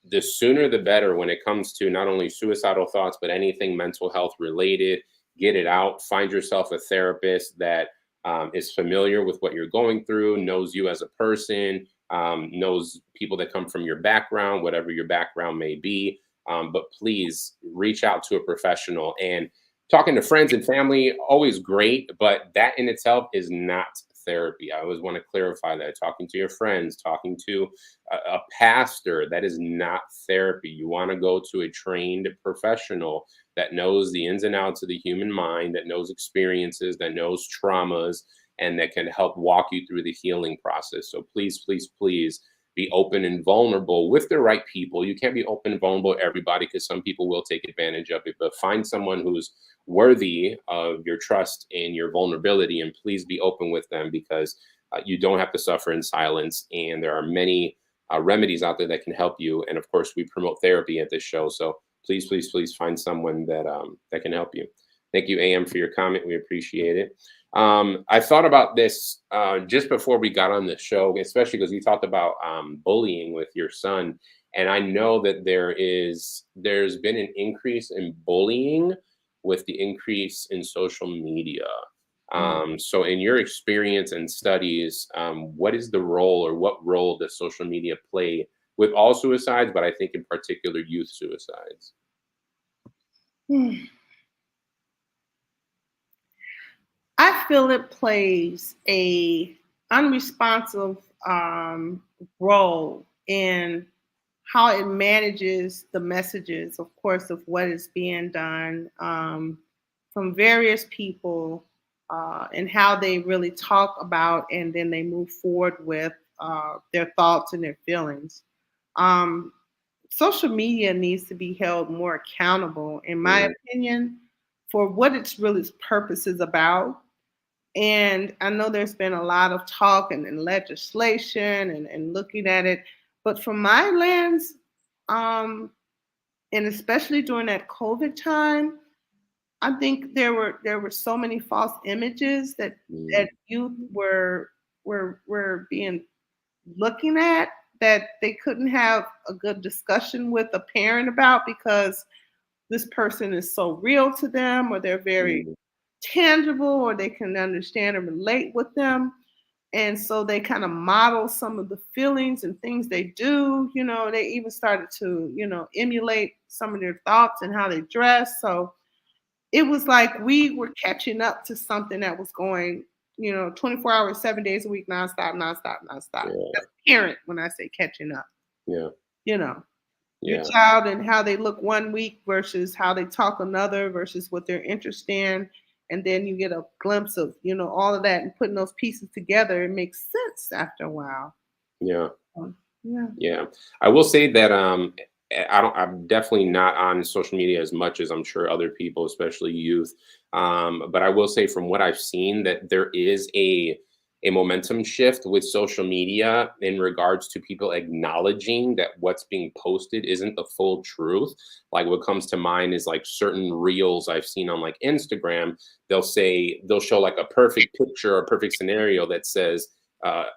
the sooner the better when it comes to not only suicidal thoughts, but anything mental health related. Get it out. Find yourself a therapist that is familiar with what you're going through, knows you as a person, knows people that come from your background, whatever your background may be. But please reach out to a professional. And talking to friends and family, always great, but that in itself is not therapy. I always want to clarify that. Talking to your friends, talking to a pastor, that is not therapy. You want to go to a trained professional that knows the ins and outs of the human mind, that knows experiences, that knows traumas, and that can help walk you through the healing process. So please, please, please be open and vulnerable with the right people. You can't be open and vulnerable to everybody because some people will take advantage of it, but find someone who's worthy of your trust and your vulnerability, and please be open with them because you don't have to suffer in silence. And there are many remedies out there that can help you. And of course, we promote therapy at this show. So please, please, please find someone that that can help you. Thank you, AM, for your comment. We appreciate it. I thought about this just before we got on the show, especially because you talked about bullying with your son. And I know that there's been an increase in bullying with the increase in social media. So in your experience and studies, what is the role, or what role does social media play with all suicides, but I think in particular youth suicides? I feel it plays a unresponsive role in how it manages the messages, of course, of what is being done from various people and how they really talk about and then they move forward with their thoughts and their feelings. Social media needs to be held more accountable, in my opinion, for what its really purpose is about. And I know there's been a lot of talk and legislation and looking at it, but from my lens, and especially during that COVID time, I think there were so many false images that youth were being looking at that they couldn't have a good discussion with a parent about because this person is so real to them, or they're very tangible, or they can understand and relate with them. And so they kind of model some of the feelings and things they do. They even started to, emulate some of their thoughts and how they dress. So it was like we were catching up to something that was going, 24 hours, 7 days a week, nonstop, nonstop, nonstop. Yeah. That's apparent when I say catching up. Yeah. Your Yeah. child and how they look one week versus how they talk another versus what they're interested in. And then you get a glimpse of, all of that and putting those pieces together. It makes sense after a while. Yeah. Yeah. Yeah. I will say that I'm definitely not on social media as much as I'm sure other people, especially youth. But I will say from what I've seen that there is a momentum shift with social media in regards to people acknowledging that what's being posted isn't the full truth. Like what comes to mind is like certain reels I've seen on like Instagram. They'll show like a perfect picture or perfect scenario that says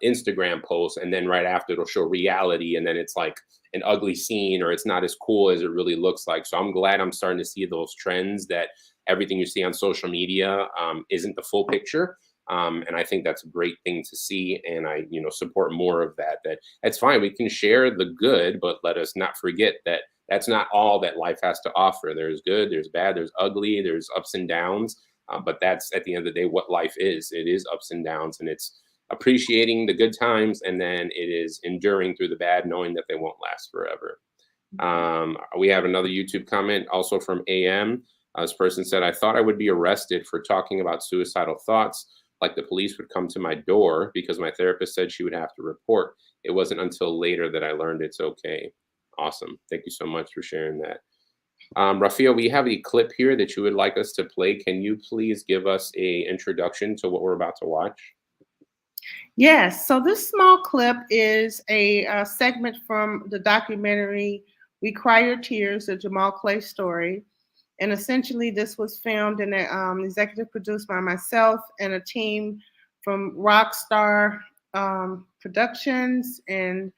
Instagram post, and then right after it'll show reality, and then it's like an ugly scene or it's not as cool as it really looks like. So I'm glad I'm starting to see those trends that everything you see on social media isn't the full picture. And I think that's a great thing to see. And I, support more of that. That's fine. We can share the good, but let us not forget that that's not all that life has to offer. There's good, there's bad, there's ugly, there's ups and downs. But that's at the end of the day what life is. It is ups and downs, and it's appreciating the good times, and then it is enduring through the bad, knowing that they won't last forever. We have another YouTube comment also from AM. This person said, I thought I would be arrested for talking about suicidal thoughts, like the police would come to my door because my therapist said she would have to report. It wasn't until later that I learned it's okay. Awesome. Thank you so much for sharing that. Rafia, we have a clip here that you would like us to play. Can you please give us an introduction to what we're about to watch? Yes. So this small clip is a segment from the documentary We Cry Your Tears, the Jamal Clay story. And essentially, this was filmed and executive produced by myself and a team from Rockstar Productions. And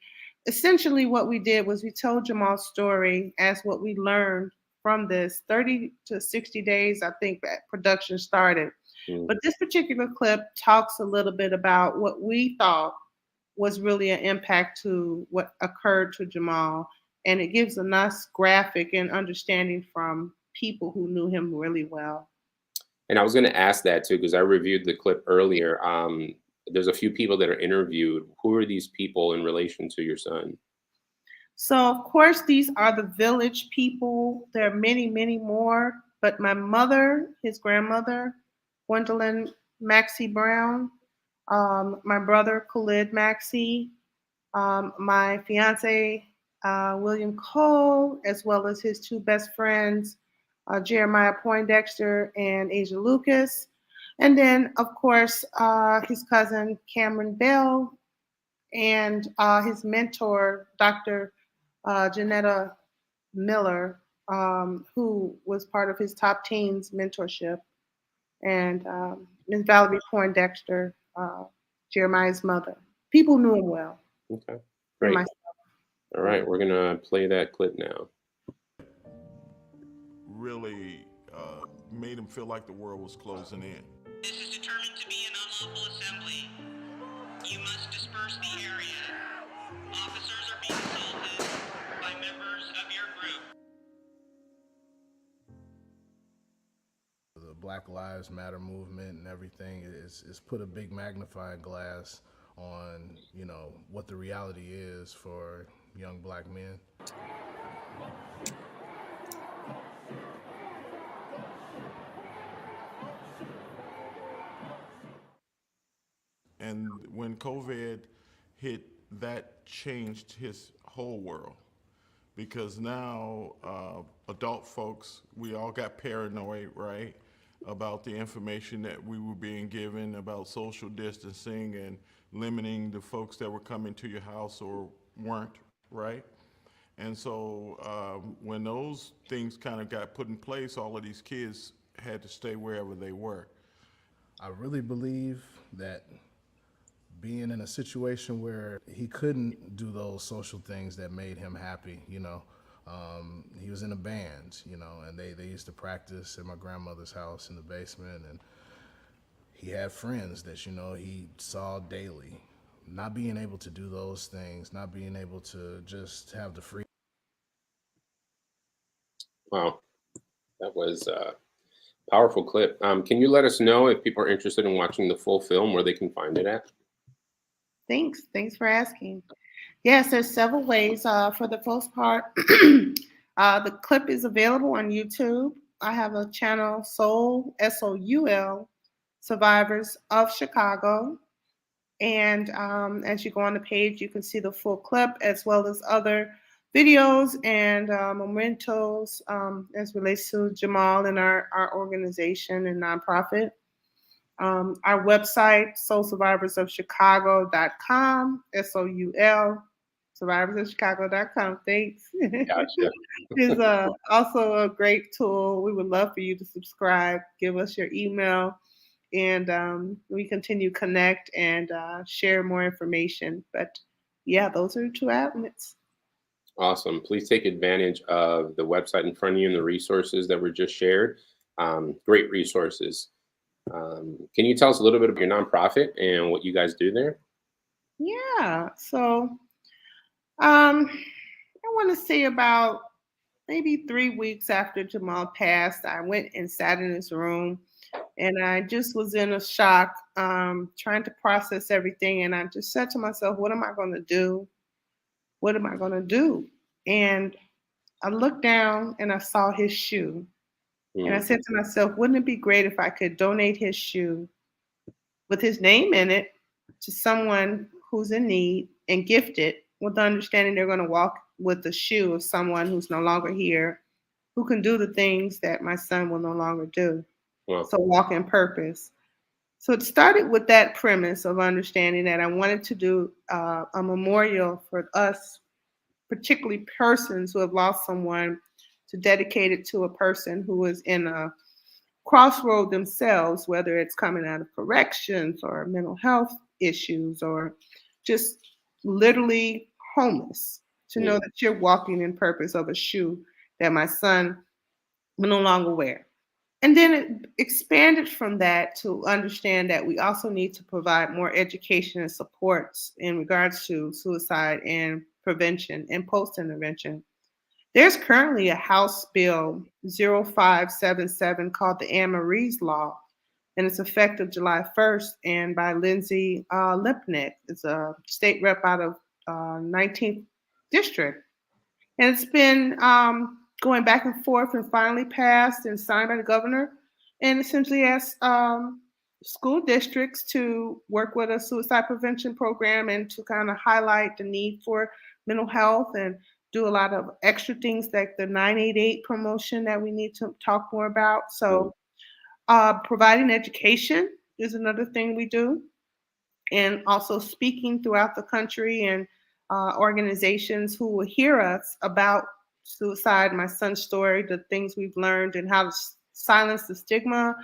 essentially, what we did was we told Jamal's story as what we learned from this 30 to 60 days, I think, that production started. But this particular clip talks a little bit about what we thought was really an impact to what occurred to Jamal. And it gives a nice graphic and understanding from people who knew him really well. And I was going to ask that too, because I reviewed the clip earlier. There's a few people that are interviewed. Who are these people in relation to your son? So, of course, these are the village people. There are many, many more. But my mother, his grandmother, Gwendolyn Maxey Brown, my brother, Khalid Maxey, my fiance, William Cole, as well as his two best friends, Jeremiah Poindexter and Asia Lucas. And then, of course, his cousin, Cameron Bell, and his mentor, Dr. Janetta Miller, who was part of his top teens mentorship, and Ms. Valerie Poindexter, Jeremiah's mother. People knew him well. Okay, great. All right, we're gonna play that clip now. Really made him feel like the world was closing in. This is determined to be an unlawful assembly. You must disperse the area. Officers are being assaulted by members of your group. The Black Lives Matter movement and everything is put a big magnifying glass on, what the reality is for young black men. And when COVID hit, that changed his whole world. Because now adult folks, we all got paranoid, right? About the information that we were being given about social distancing and limiting the folks that were coming to your house or weren't, right? And so when those things kind of got put in place, all of these kids had to stay wherever they were. I really believe that being in a situation where he couldn't do those social things that made him happy, he was in a band, and they used to practice at my grandmother's house in the basement, and he had friends that, you know, he saw daily. Not being able to do those things, not being able to just have the freedom. Wow, that was a powerful clip. Can you let us know if people are interested in watching the full film, where they can find it at? Thanks for asking. Yes, there's several ways. For the most part, the clip is available on YouTube. I have a channel, Soul, SOUL, Survivors of Chicago. And as you go on the page, you can see the full clip as well as other videos and mementos as relates to Jamal and our organization and nonprofit. Our website, soulsurvivorsofchicago.com, SOUL, survivorsofchicago.com. Thanks. Gotcha. Is also a great tool. We would love for you to subscribe, give us your email, and we continue to connect and share more information. But yeah, those are the two outlets. Awesome. Please take advantage of the website in front of you and the resources that were just shared. Great resources. Can you tell us a little bit about your nonprofit and what you guys do there? Yeah. So I want to say about maybe 3 weeks after Jamal passed, I went and sat in his room, and I just was in a shock, trying to process everything. And I just said to myself, what am I going to do? What am I going to do? And I looked down and I saw his shoe. And I said to myself, wouldn't it be great if I could donate his shoe with his name in it to someone who's in need and gift it with the understanding they're going to walk with the shoe of someone who's no longer here, who can do the things that my son will no longer do. Wow. So walk in purpose. So it started with that premise of understanding that I wanted to do a memorial for us, particularly persons who have lost someone, to dedicate it to a person who is in a crossroad themselves, whether it's coming out of corrections or mental health issues or just literally homeless, to know that you're walking in purpose of a shoe that my son will no longer wear. And then it expanded from that to understand that we also need to provide more education and supports in regards to suicide and prevention and post-intervention. There's currently a House Bill 0577 called the Anne-Marie's Law, and it's effective July 1st, and by Lindsay Lipnick. It's a state rep out of 19th District. And it's been going back and forth and finally passed and signed by the governor, and essentially asks school districts to work with a suicide prevention program and to kind of highlight the need for mental health and do a lot of extra things like the 988 promotion that we need to talk more about. So providing education is another thing we do, and also speaking throughout the country and organizations who will hear us about suicide, my son's story, the things we've learned, and how to silence the stigma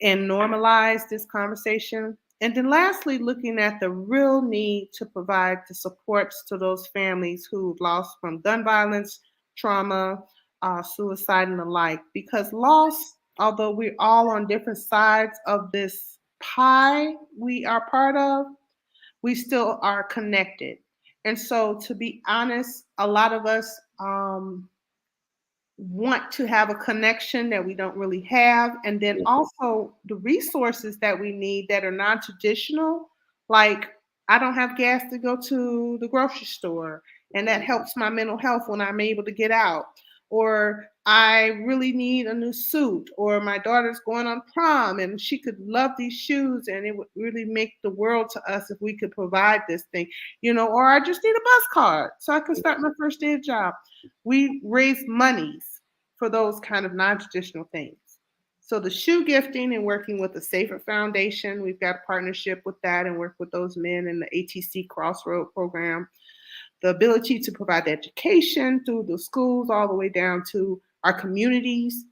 and normalize this conversation. And then lastly, looking at the real need to provide the supports to those families who've lost from gun violence, trauma, suicide, and the like. Because loss, although we're all on different sides of this pie we are part of, we still are connected. And so, to be honest, a lot of us want to have a connection that we don't really have. And then also the resources that we need that are non-traditional, like I don't have gas to go to the grocery store, and that helps my mental health when I'm able to get out. Or I really need a new suit, or my daughter's going on prom and she could love these shoes and it would really make the world to us if we could provide this thing, or I just need a bus card so I can start my first day of job. We raise monies for those kind of non-traditional things. So the shoe gifting and working with the Safer Foundation, we've got a partnership with that and work with those men in the ATC Crossroad program. The ability to provide education through the schools all the way down to our communities,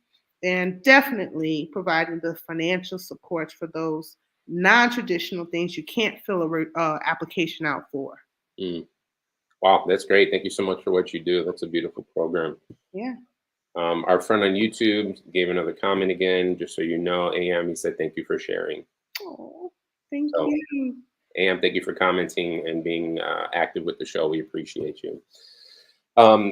and definitely providing the financial support for those non-traditional things you can't fill a application out for. Wow, that's great. Thank you so much for what you do. That's a beautiful program. Yeah. Our friend on YouTube gave another comment again, just so you know, AM, he said, thank you for sharing. Oh, thank So, you. Am, thank you for commenting and being active with the show. We appreciate you.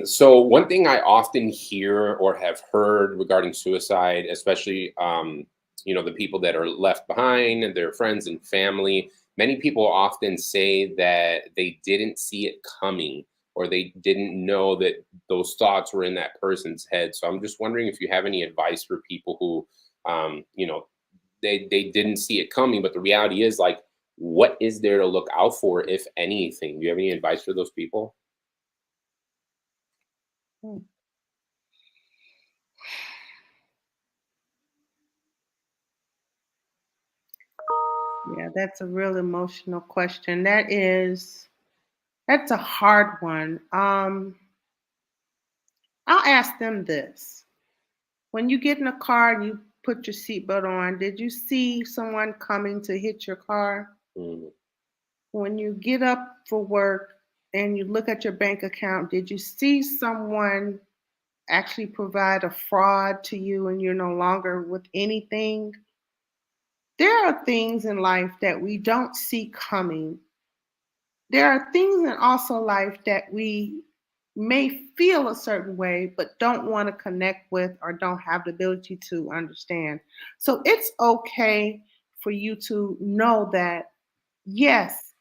So one thing I often hear or have heard regarding suicide, especially the people that are left behind and their friends and family, many people often say that they didn't see it coming or they didn't know that those thoughts were in that person's head. So I'm just wondering if you have any advice for people who, they didn't see it coming, but the reality is like, what is there to look out for, if anything? Do you have any advice for those people? Hmm. Yeah, that's a real emotional question. That's a hard one. I'll ask them this. When you get in a car and you put your seatbelt on, did you see someone coming to hit your car? Mm, When you get up for work and you look at your bank account, did you see someone actually provide a fraud to you and you're no longer with anything? There are things in life that we don't see coming. There are things in also life that we may feel a certain way, but don't want to connect with or don't have the ability to understand. So it's okay for you to know that, yes,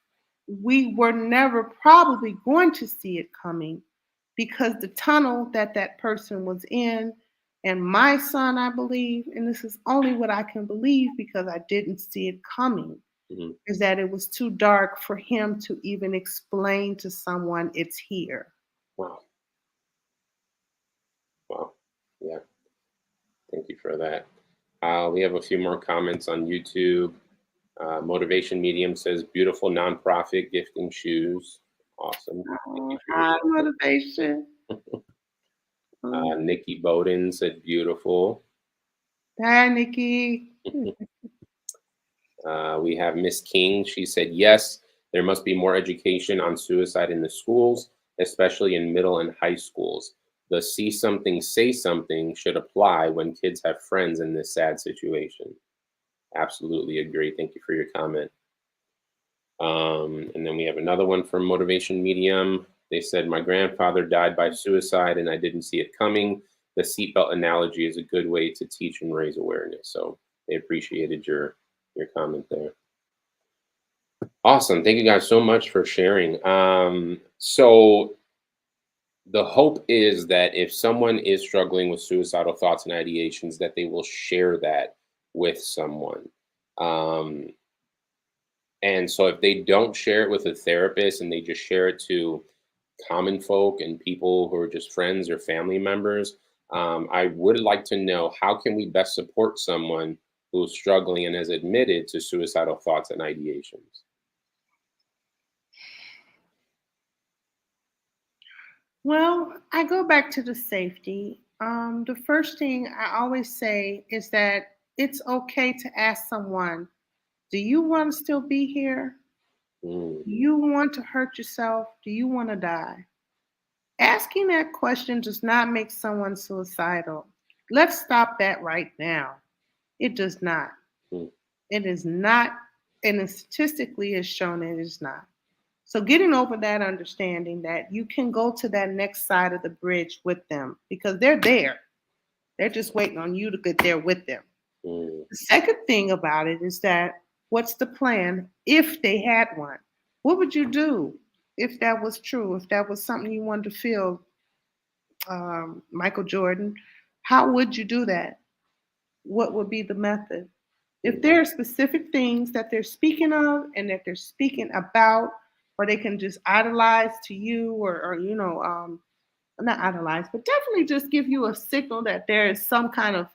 we were never probably going to see it coming because the tunnel that that person was in, and my son, I believe, and this is only what I can believe because I didn't see it coming, mhm. is that it was too dark for him to even explain to someone it's here. Wow. Wow. Yeah. Thank you for that. We have a few more comments on YouTube. Motivation Medium says, beautiful nonprofit gifting shoes. Awesome. Thank you Oh, for your high comment. motivation. Nikki Bowden said, beautiful. Hi, Nikki. We have Miss King. She said, yes, there must be more education on suicide in the schools, especially in middle and high schools. The see something, say something should apply when kids have friends in this sad situation. Absolutely agree. Thank you for your comment. And then we have another one from Motivation Medium. They said, my grandfather died by suicide and I didn't see it coming. The seatbelt analogy is a good way to teach and raise awareness. So they appreciated your comment there. Awesome. Thank you guys so much for sharing. So the hope is that if someone is struggling with suicidal thoughts and ideations, that they will share that with someone. And so if they don't share it with a therapist and they just share it to common folk and people who are just friends or family members, I would like to know, how can we best support someone who's struggling and has admitted to suicidal thoughts and ideations? Well, I go back to the safety. The first thing I always say is that it's okay to ask someone, do you want to still be here? Mm, Do you want to hurt yourself? Do you want to die? Asking that question does not make someone suicidal. Let's stop that right now. It does not. mm, It is not, and statistically is shown it is not. So getting over that understanding that you can go to that next side of the bridge with them because they're there. They're just waiting on you to get there with them. mm, The second thing about it is that what's the plan if they had one? What would you do if that was true? If that was something you wanted to feel, Michael Jordan, how would you do that? What would be the method? If mm, there are specific things that they're speaking of and that they're speaking about, or they can just idolize to you, or not idolize, but definitely just give you a signal that there is some kind of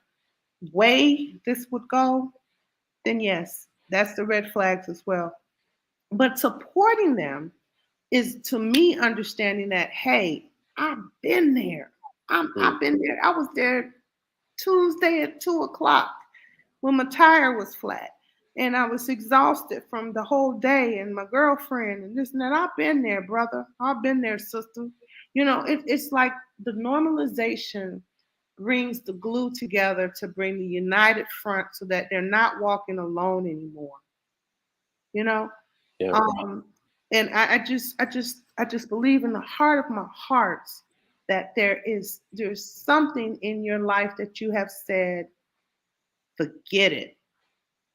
way this would go, then yes, that's the red flags as well. But supporting them is to me understanding that, hey, I've been there. mm, I've been there. I was there Tuesday at 2 o'clock when my tire was flat. And I was exhausted from the whole day and my girlfriend and this and that. I've been there, brother. I've been there, sister. It's like the normalization brings the glue together to bring the united front so that they're not walking alone anymore. you know? Yeah. And I just believe in the heart of my hearts that there's something in your life that you have said, forget it.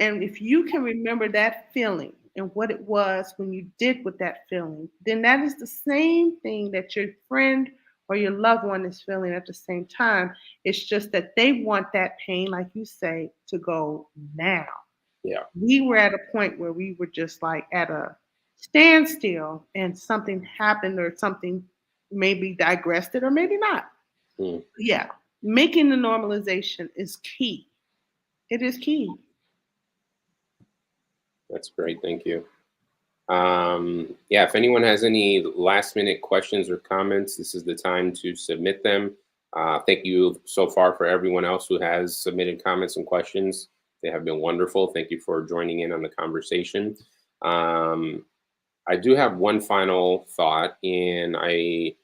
And if you can remember that feeling and what it was when you did with that feeling, then that is the same thing that your friend or your loved one is feeling at the same time. It's just that they want that pain, like you say, to go now. Yeah. We were at a point where we were just like at a standstill and something happened or something maybe digressed it or maybe not. Mm. Yeah. Making the normalization is key. It is key. That's great. Thank you. Yeah, if anyone has any last minute questions or comments, this is the time to submit them. Thank you so far for everyone else who has submitted comments and questions. They have been wonderful. Thank you for joining in on the conversation. I do have one final thought, and I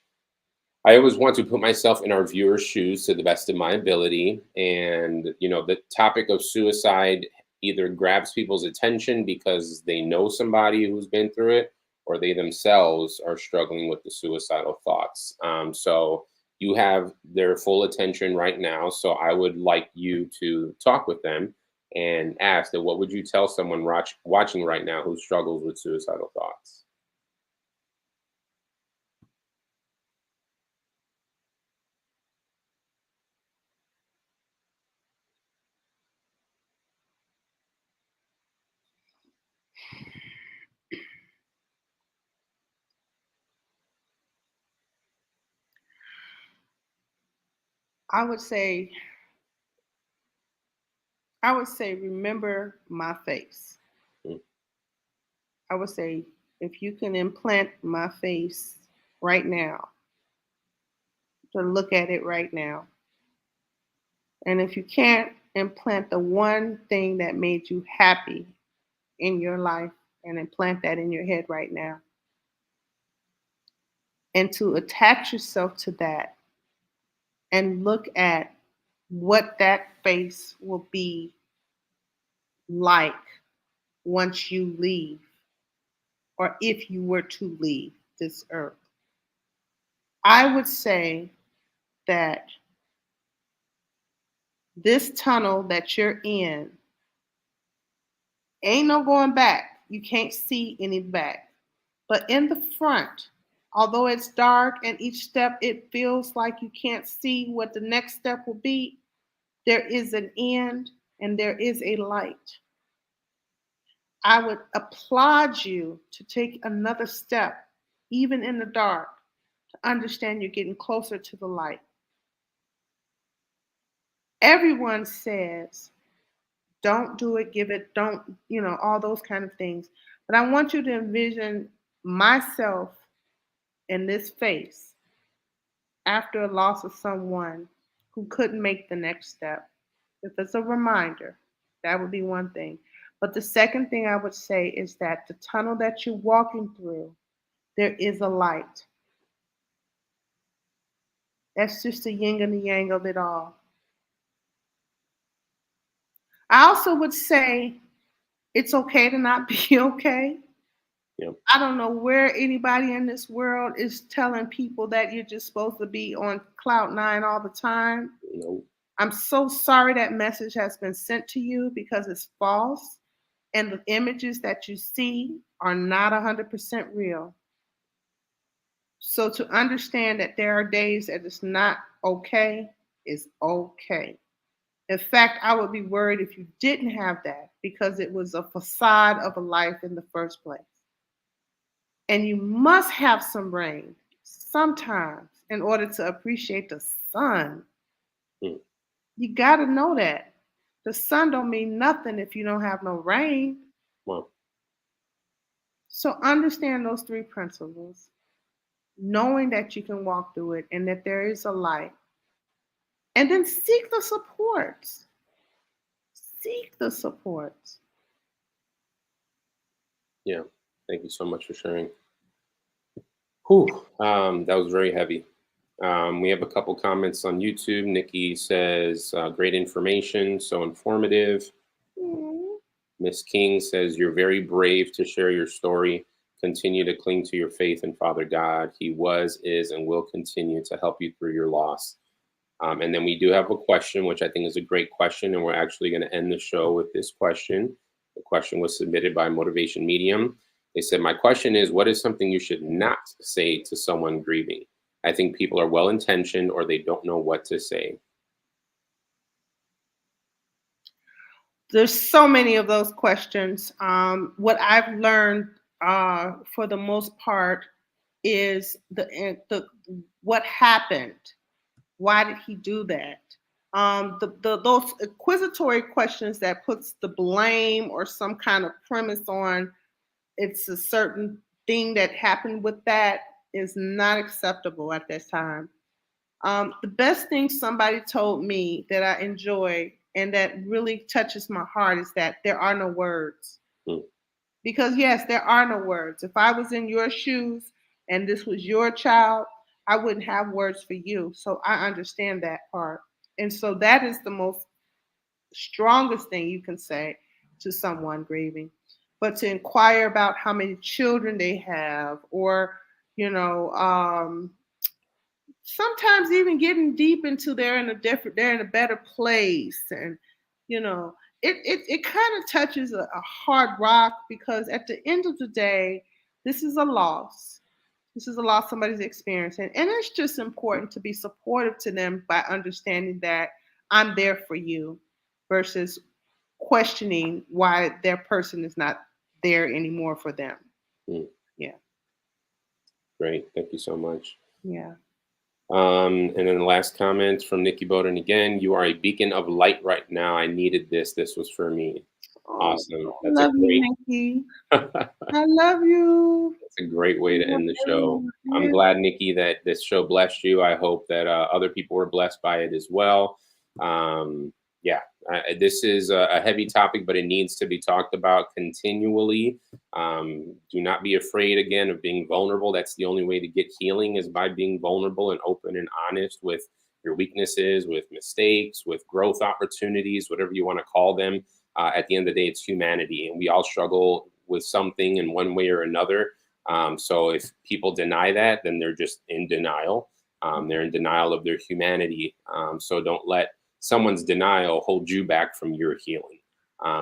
always want to put myself in our viewers' shoes to the best of my ability. And, you know, the topic of suicide either grabs people's attention because they know somebody who's been through it, or they themselves are struggling with the suicidal thoughts. So you have their full attention right now. So I would like you to talk with them and ask that what would you tell someone watching right now who struggles with suicidal thoughts? I would say, remember my face. Mm. I would say, if you can implant my face right now, to look at it right now. And if you can't implant the one thing that made you happy in your life and implant that in your head right now, and to attach yourself to that and look at what that face will be like once you leave, or if you were to leave this earth. I would say that this tunnel that you're in ain't no going back. You can't see any back. But in the front, although it's dark and each step it feels like you can't see what the next step will be, there is an end and there is a light. I would applaud you to take another step, even in the dark, to understand you're getting closer to the light. Everyone says, don't do it, give it, don't, all those kind of things. But I want you to envision myself in this face after a loss of someone who couldn't make the next step. If it's a reminder, that would be one thing. But the second thing I would say is that the tunnel that you're walking through, there is a light. That's just the yin and the yang of it all. I also would say it's okay to not be okay. Yep. I don't know where anybody in this world is telling people that you're just supposed to be on cloud nine all the time. No. I'm so sorry that message has been sent to you because it's false. And the images that you see are not 100% real. So to understand that there are days that it's not okay is okay. In fact, I would be worried if you didn't have that because it was a facade of a life in the first place. And you must have some rain sometimes in order to appreciate the sun. Mm. You got to know that. The sun don't mean nothing if you don't have no rain. Well, So understand those three principles, knowing that you can walk through it and that there is a light. And then seek the supports. Seek the supports. yeah. Thank you so much for sharing. Whew, that was very heavy. We have a couple comments on YouTube. Nikki says, great information, so informative. Mm. Miss King says, you're very brave to share your story. Continue to cling to your faith in Father God. He was, is, and will continue to help you through your loss. And then we do have a question, which I think is a great question, and we're actually going to end the show with this question. The question was submitted by Motivation Medium. They said, my question is, what is something you should not say to someone grieving? I think people are well-intentioned or they don't know what to say. There's so many of those questions. What I've learned for the most part is the what happened. Why did he do that? Those inquisitory questions that puts the blame or some kind of premise on it's a certain thing that happened with that is not acceptable at this time. The best thing somebody told me that I enjoy and that really touches my heart is that there are no words. Because yes, there are no words. If I was in your shoes and this was your child, I wouldn't have words for you. So I understand that part. And so that is the most strongest thing you can say to someone grieving. But to inquire about how many children they have, or, you know, sometimes even getting deep into they're in a better place. And, you know, it kind of touches a hard rock, because at the end of the day, this is a loss. This is a loss somebody's experiencing. And it's just important to be supportive to them by understanding that I'm there for you versus questioning why their person is not there anymore for them. Yeah. Great. Thank you so much. Yeah. And then the last comment from Nikki Bowden again, you are a beacon of light right now. I needed this. This was for me. Awesome. That's love you, Nikki. I love you. That's a great way to end the show. I'm glad, Nikki, that this show blessed you. I hope that other people were blessed by it as well. This is a heavy topic, but it needs to be talked about continually. Do not be afraid, again, of being vulnerable. That's the only way to get healing, is by being vulnerable and open and honest with your weaknesses, with mistakes, with growth opportunities, whatever you want to call them. At the end of the day, it's humanity, and we all struggle with something in one way or another. So if people deny that, then they're just in denial. They're in denial of their humanity. So don't let someone's denial hold you back from your healing.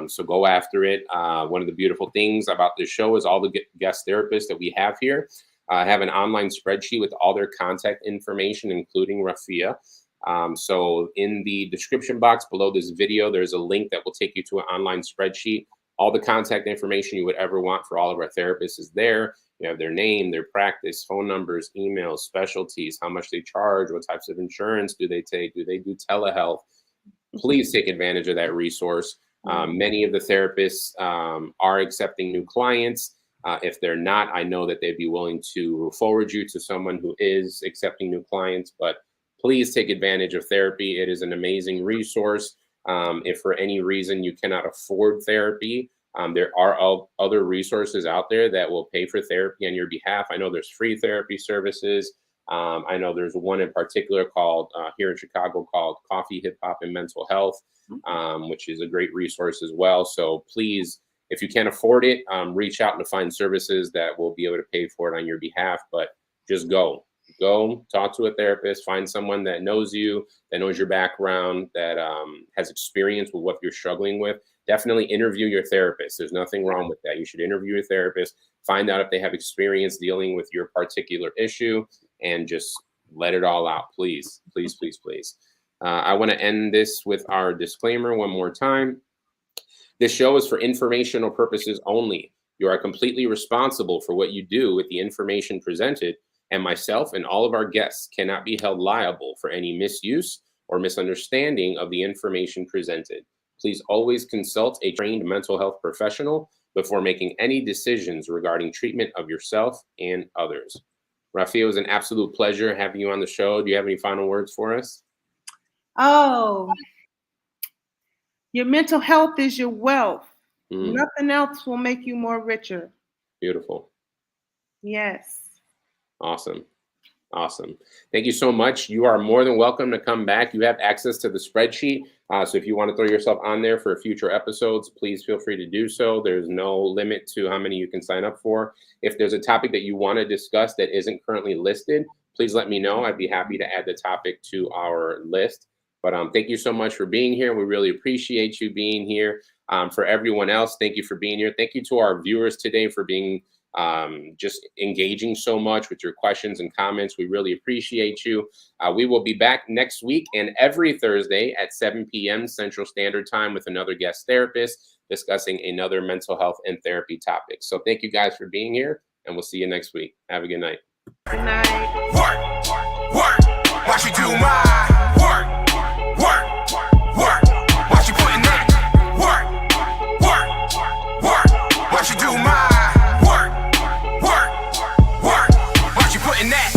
So go after it. One of the beautiful things about this show is all the guest therapists that we have here have an online spreadsheet with all their contact information, including Rafia. So in the description box below this video, there's a link that will take you to an online spreadsheet. All the contact information you would ever want for all of our therapists is there. You have their name, their practice, phone numbers, emails, specialties, how much they charge, what types of insurance do they take, do they do telehealth? Please take advantage of that resource. Many of the therapists are accepting new clients. If they're not, I know that they'd be willing to forward you to someone who is accepting new clients, but please take advantage of therapy. It is an amazing resource. If for any reason you cannot afford therapy, there are other resources out there that will pay for therapy on your behalf. I know there's free therapy services. I know there's one in particular called here in Chicago called Coffee, Hip Hop, and Mental Health, which is a great resource as well. So please, if you can't afford it, reach out to find services that will be able to pay for it on your behalf. But just go talk to a therapist, find someone that knows you, that knows your background, that has experience with what you're struggling with. Definitely interview your therapist. There's nothing wrong with that. You should interview your therapist, find out if they have experience dealing with your particular issue, and just let it all out. Please, please, please, please. I want to end this with our disclaimer one more time. This show is for informational purposes only. You are completely responsible for what you do with the information presented, and myself and all of our guests cannot be held liable for any misuse or misunderstanding of the information presented. Please always consult a trained mental health professional before making any decisions regarding treatment of yourself and others. Rafia, it was an absolute pleasure having you on the show. Do you have any final words for us? Oh, your mental health is your wealth. Nothing else will make you more richer. Beautiful. Yes. Awesome. Awesome. Thank you so much. You are more than welcome to come back. You have access to the spreadsheet. So if you want to throw yourself on there for future episodes, please feel free to do so. There's no limit to how many you can sign up for. If there's a topic that you want to discuss that isn't currently listed, please let me know. I'd be happy to add the topic to our list. But thank you so much for being here. We really appreciate you being here. For everyone else, thank you for being here. Thank you to our viewers today for being just engaging so much with your questions and comments. We really appreciate you. We will be back next week and every Thursday at 7 p.m. Central Standard Time with another guest therapist discussing another mental health and therapy topic. So thank you guys for being here, and we'll see you next week. Have a good night. Good night. Work, watch you do my work, watch you putting that work, watch you do my work, watch you putting that